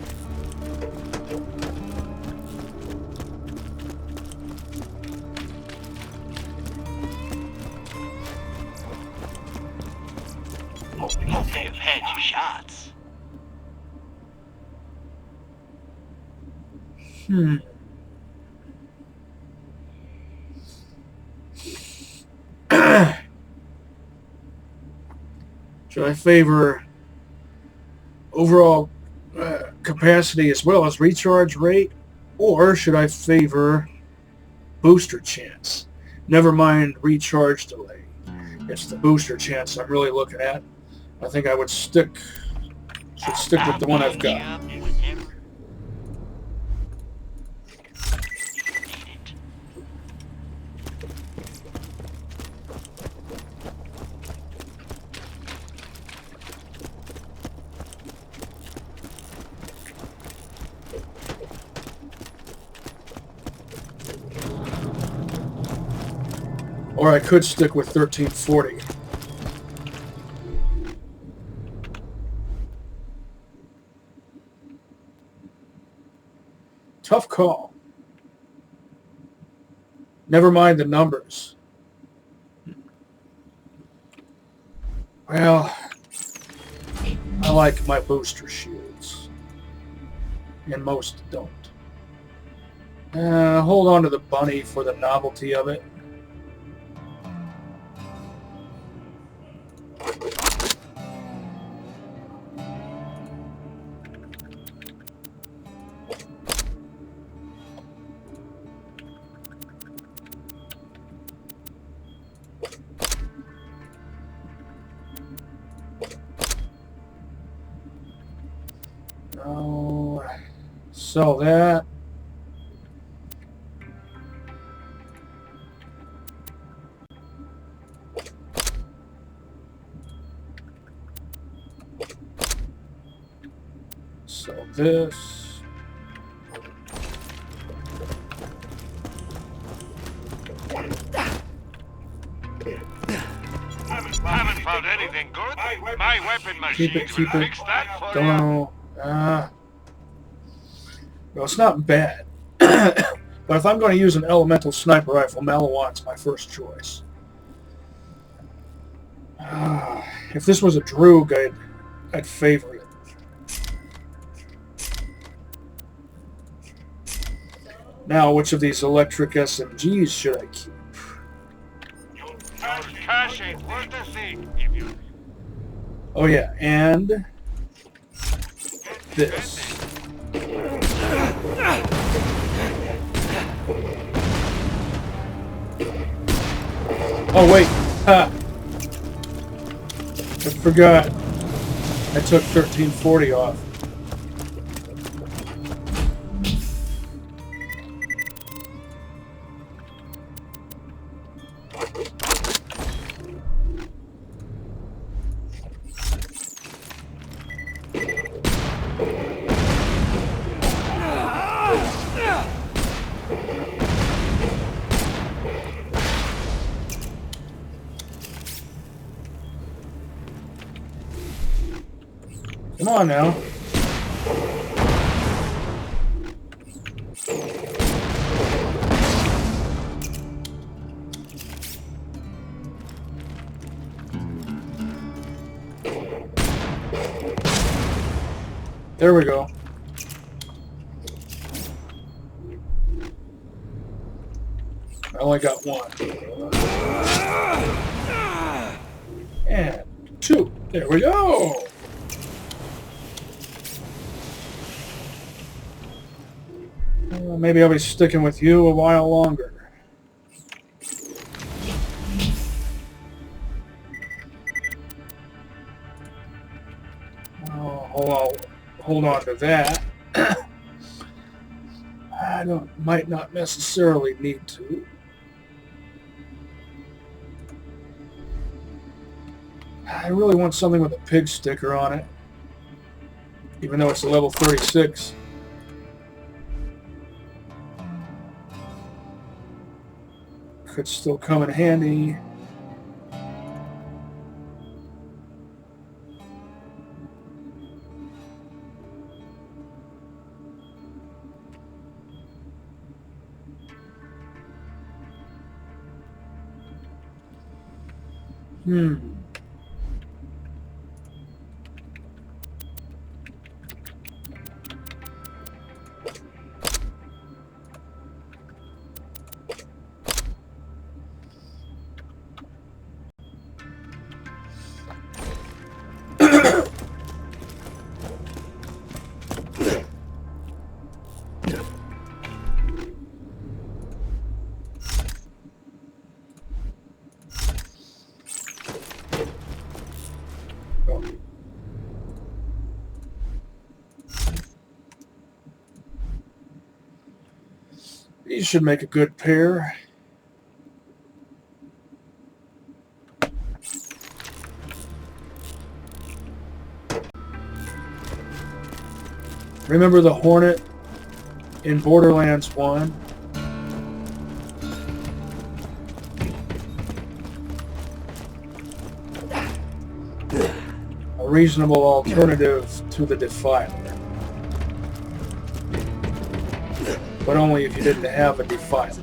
Hope they've had your shots. Should I favor overall capacity as well as recharge rate, or should I favor booster chance? Never mind recharge delay. It's the booster chance I'm really looking at. I think I would should stick with the one I've got. Or I could stick with 1340. Tough call. Never mind the numbers. Well, I like my booster shields. And most don't. Hold on to the bunny for the novelty of it. So that this Haven't found anything good. My weapon machine keep will it. fix that for you. Don't. Well, it's not bad. But if I'm going to use an elemental sniper rifle, Malawat's my first choice. If this was a Droog, I'd favor it. Now, which of these electric SMGs should I keep? Your cash ain't worth a thing if you... Oh yeah, and this. Oh wait, ha! I forgot. I took 1340 off. Come on now. There we go. I only got one. And two. There we go. Maybe I'll be sticking with you a while longer. Oh, hold on to that. Might not necessarily need to. I really want something with a pig sticker on it, even though it's a level 36. Could still come in handy. These should make a good pair. Remember the Hornet in Borderlands 1? reasonable alternative to the Defiler. But only if you didn't have a Defiler.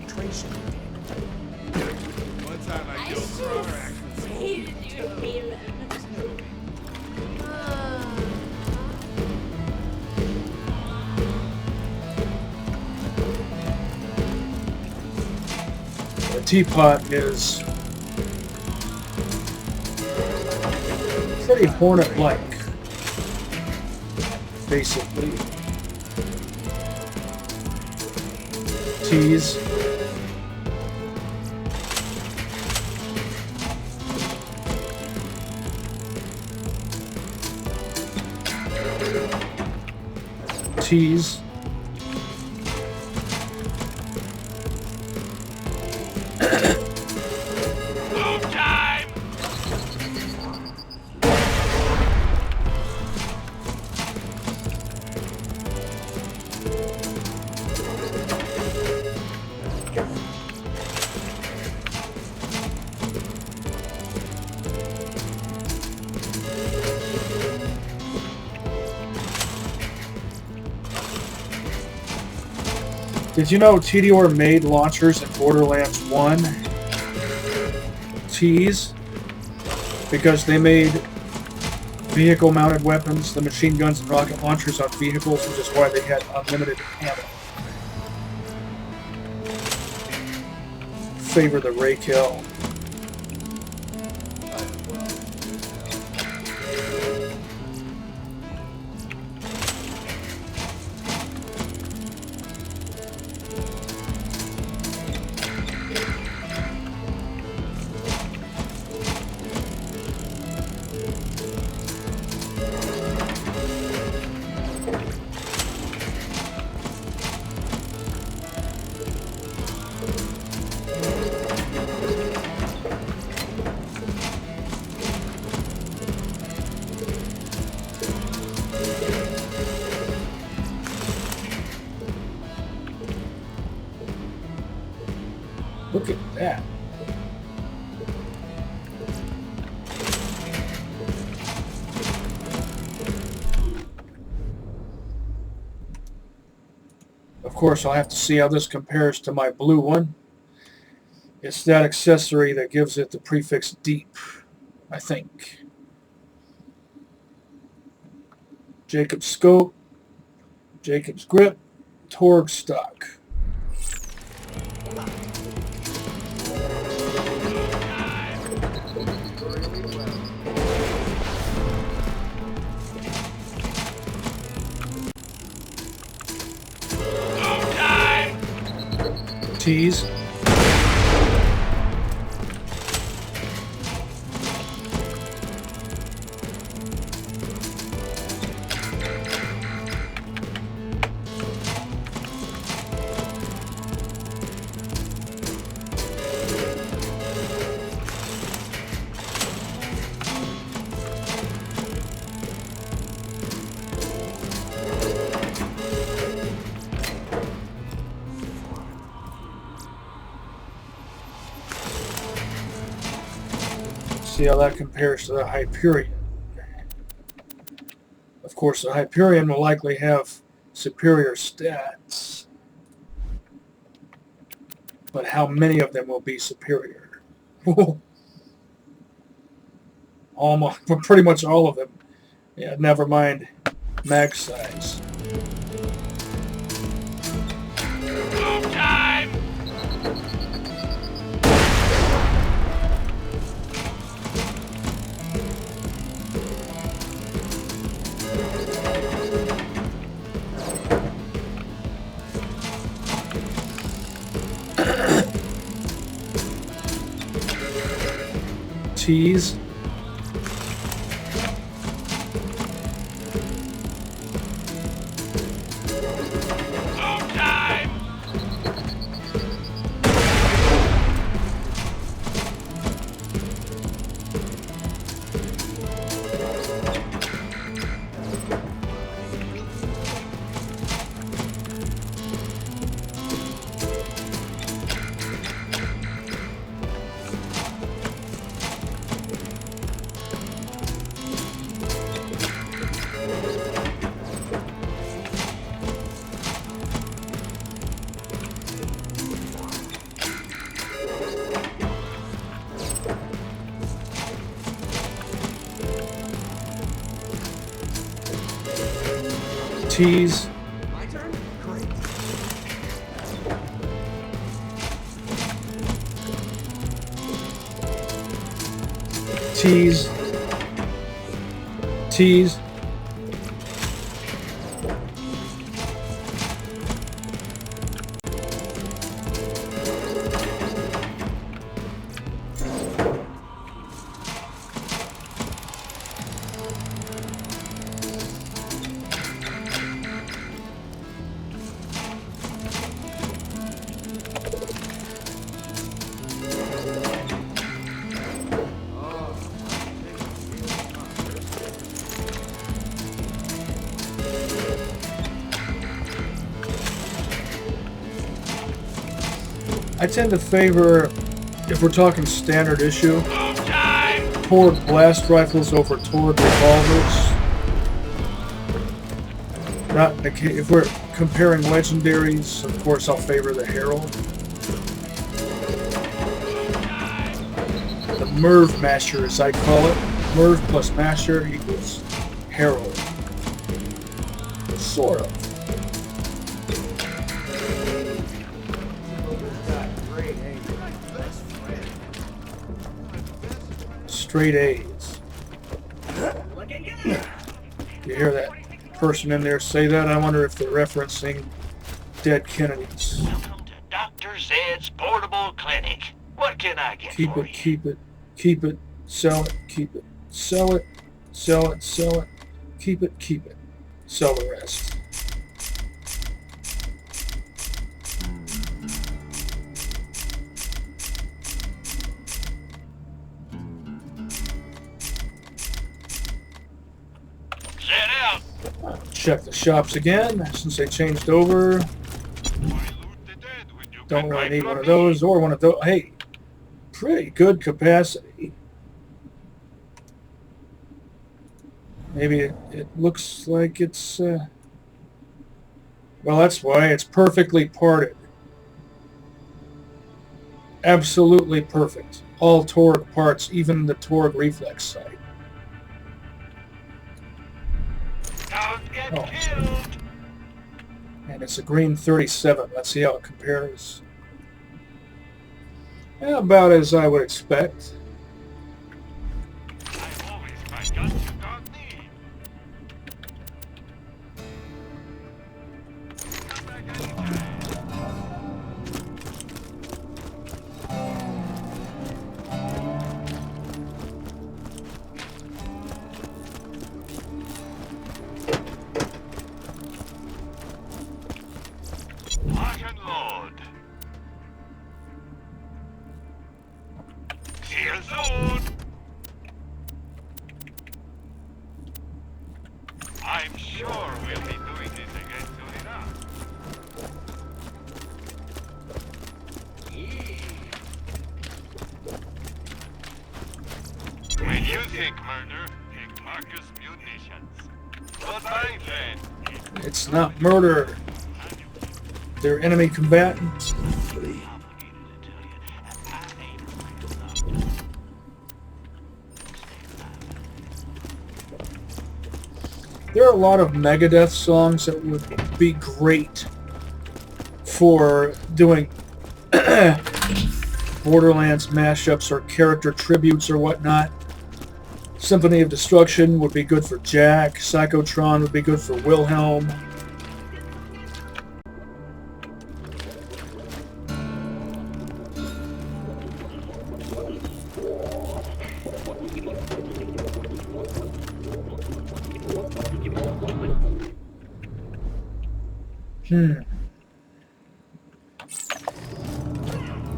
The teapot is pretty Hornet-like, basically. Tease. Tease. Did you know TDOR made launchers in Borderlands 1? Tease. Because they made vehicle-mounted weapons, the machine guns and rocket launchers on vehicles, which is why they had unlimited ammo. Favor the ray kill. Look at that. Of course, I'll have to see how this compares to my blue one. It's that accessory that gives it the prefix deep, I think. Jacob's scope, Jacob's grip, Torg stock. Tease. See how that compares to the Hyperion. Of course, the Hyperion will likely have superior stats. But how many of them will be superior? Almost, pretty much all of them. Yeah, never mind mag size. Time! Tease. Tease. My turn? Great. Tease. Tease. I tend to favor, if we're talking standard issue, Torgue blast rifles over Torgue revolvers. Not if we're comparing legendaries, of course I'll favor the Herald. The Merv Masher, as I call it. Merv plus Masher equals Herald. Sort of. Straight A's. You hear that person in there say that? I wonder if they're referencing dead Kennedys. Welcome to Dr. Zed's Portable Clinic. What can I get Keep for it, you? keep it, keep it, sell it, keep it, sell it, sell it, sell it, keep it, sell the rest. Set out. Check the shops again, since they changed over. Don't really need one of those or one of those. Hey, pretty good capacity. Maybe it looks like it's... well, that's why it's perfectly parted. Absolutely perfect. All Torgue parts, even the Torgue reflex sight. Don't get killed. And it's a green 37. Let's see how it compares. Yeah, about as I would expect. I've always got guns you don't need. Come back anytime. Lock and load. See you soon. I'm sure we'll be doing this again soon enough. When you think murder, think Marcus munitions. Goodbye, then. It's not murder. They're enemy combatants. There are a lot of Megadeth songs that would be great for doing Borderlands mashups or character tributes or whatnot. Symphony of Destruction would be good for Jack. Psychotron would be good for Wilhelm.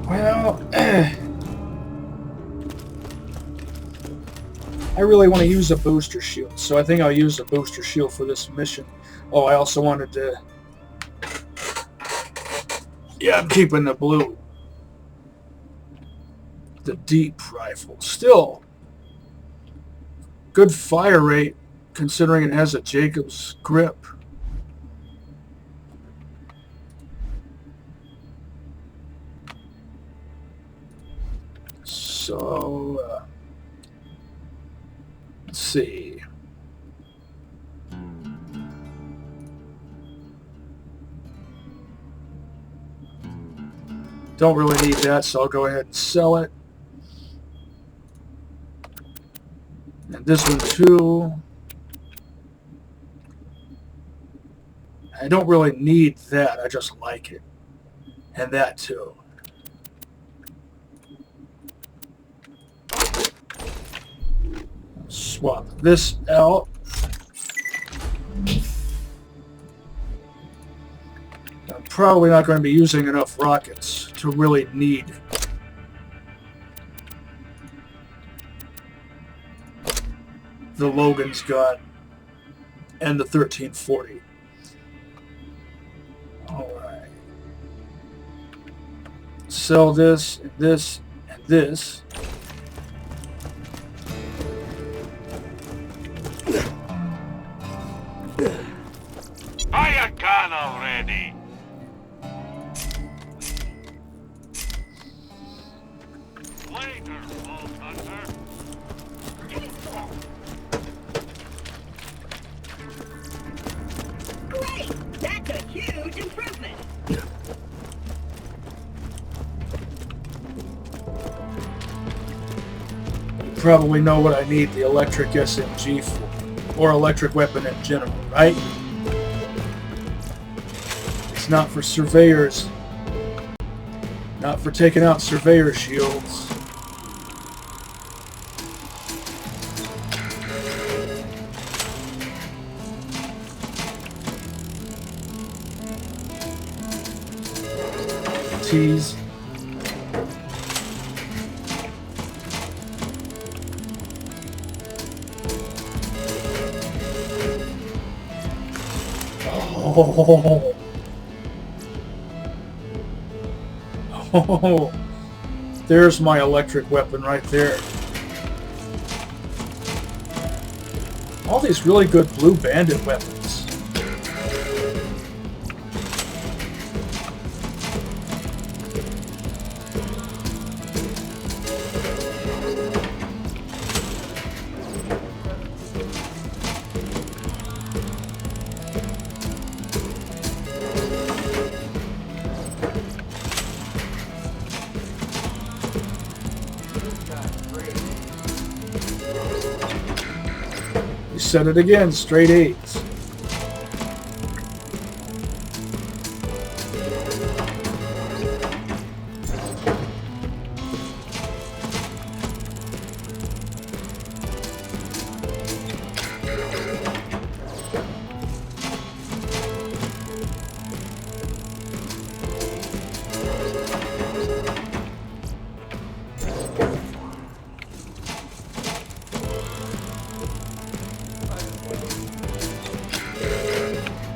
Well, I really want to use a booster shield, so I think I'll use a booster shield for this mission. Oh, I also wanted to... Yeah, I'm keeping the blue. The deep rifle. Still, good fire rate, considering it has a Jacob's grip. So, let's see. Don't really need that, so I'll go ahead and sell it. And this one too. I don't really need that, I just like it. And that too. Swap this out. I'm probably not going to be using enough rockets to really need the Logan's gun and the 1340. Alright. Sell this, and this, and this. Buy a gun already! Later, Vault Hunter. Great! That's a huge improvement! You probably know what I need the electric SMG for, or electric weapon in general, right? It's not for surveyors. Not for taking out surveyor shields. Tease. Oh, there's my electric weapon right there. All these really good blue bandit weapons. Said it again, straight 8s.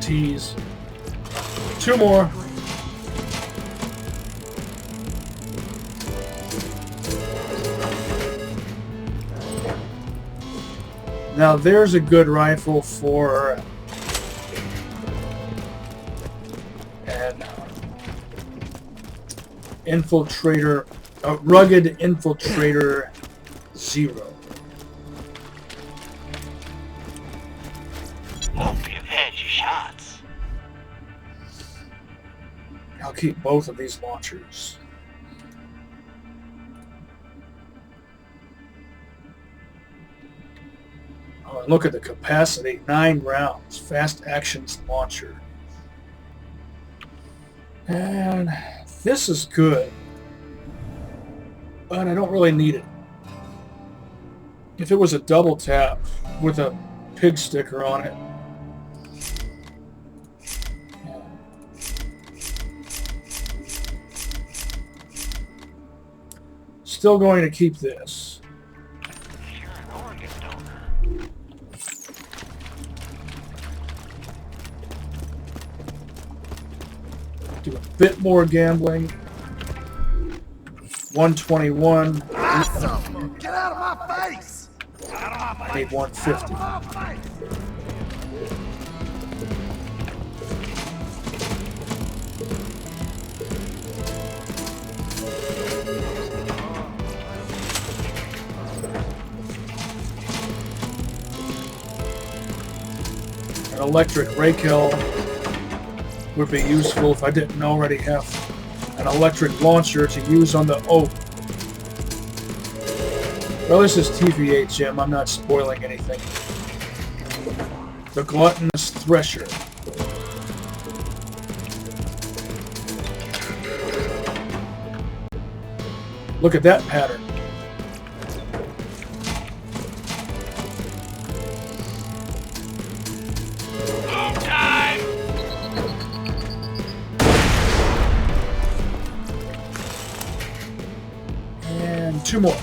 Tease. 2 more. Now there's a good rifle for an infiltrator, a rugged infiltrator 0. I'll keep both of these launchers. Oh, and look at the capacity, 9 rounds, fast actions launcher. And this is good, but I don't really need it. If it was a double tap with a pig sticker on it, still going to keep this. You're an organ donor. Do a bit more gambling. 121. Awesome! Get out of my face! I need 150. An electric rake hill would be useful if I didn't already have an electric launcher to use on the... Oh. Well, this is TVHM. I'm not spoiling anything. The gluttonous thresher. Look at that pattern. Time! And 2 more.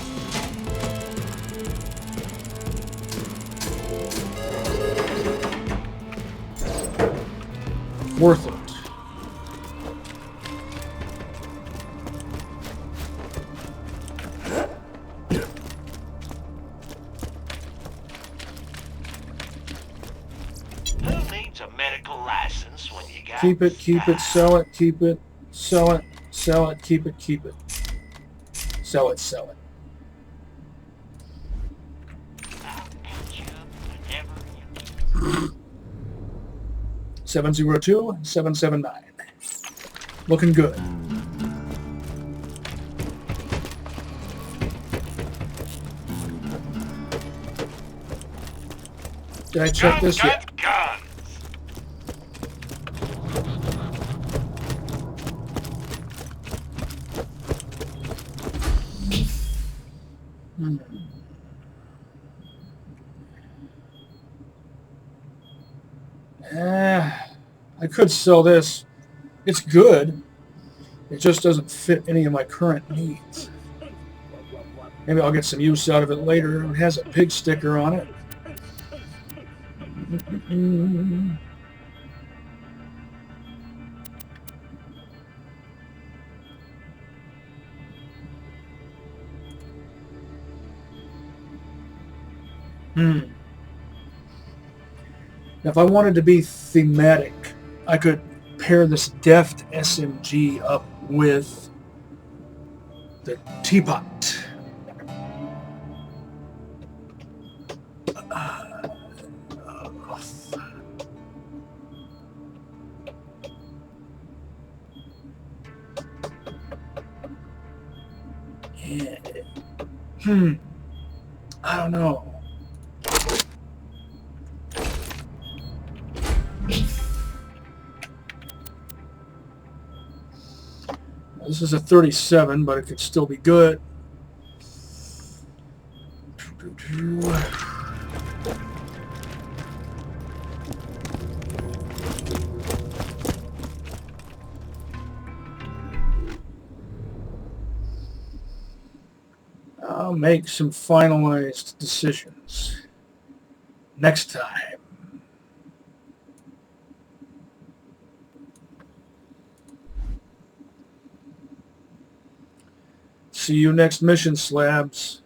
Worth it. Who needs a medical license when you got Keep it, sell it, keep it, sell it, sell it, keep it, keep it. Sell it, sell it. I'll catch you whenever you 702-779. Looking good. Did I check this yet? guns. I could sell this. It's good. It just doesn't fit any of my current needs. Maybe I'll get some use out of it later. It has a pig sticker on it. Now, if I wanted to be thematic, I could pair this deft SMG up with the teapot. I don't know. This is a 37, but it could still be good. I'll make some finalized decisions next time. See you next mission, slabs.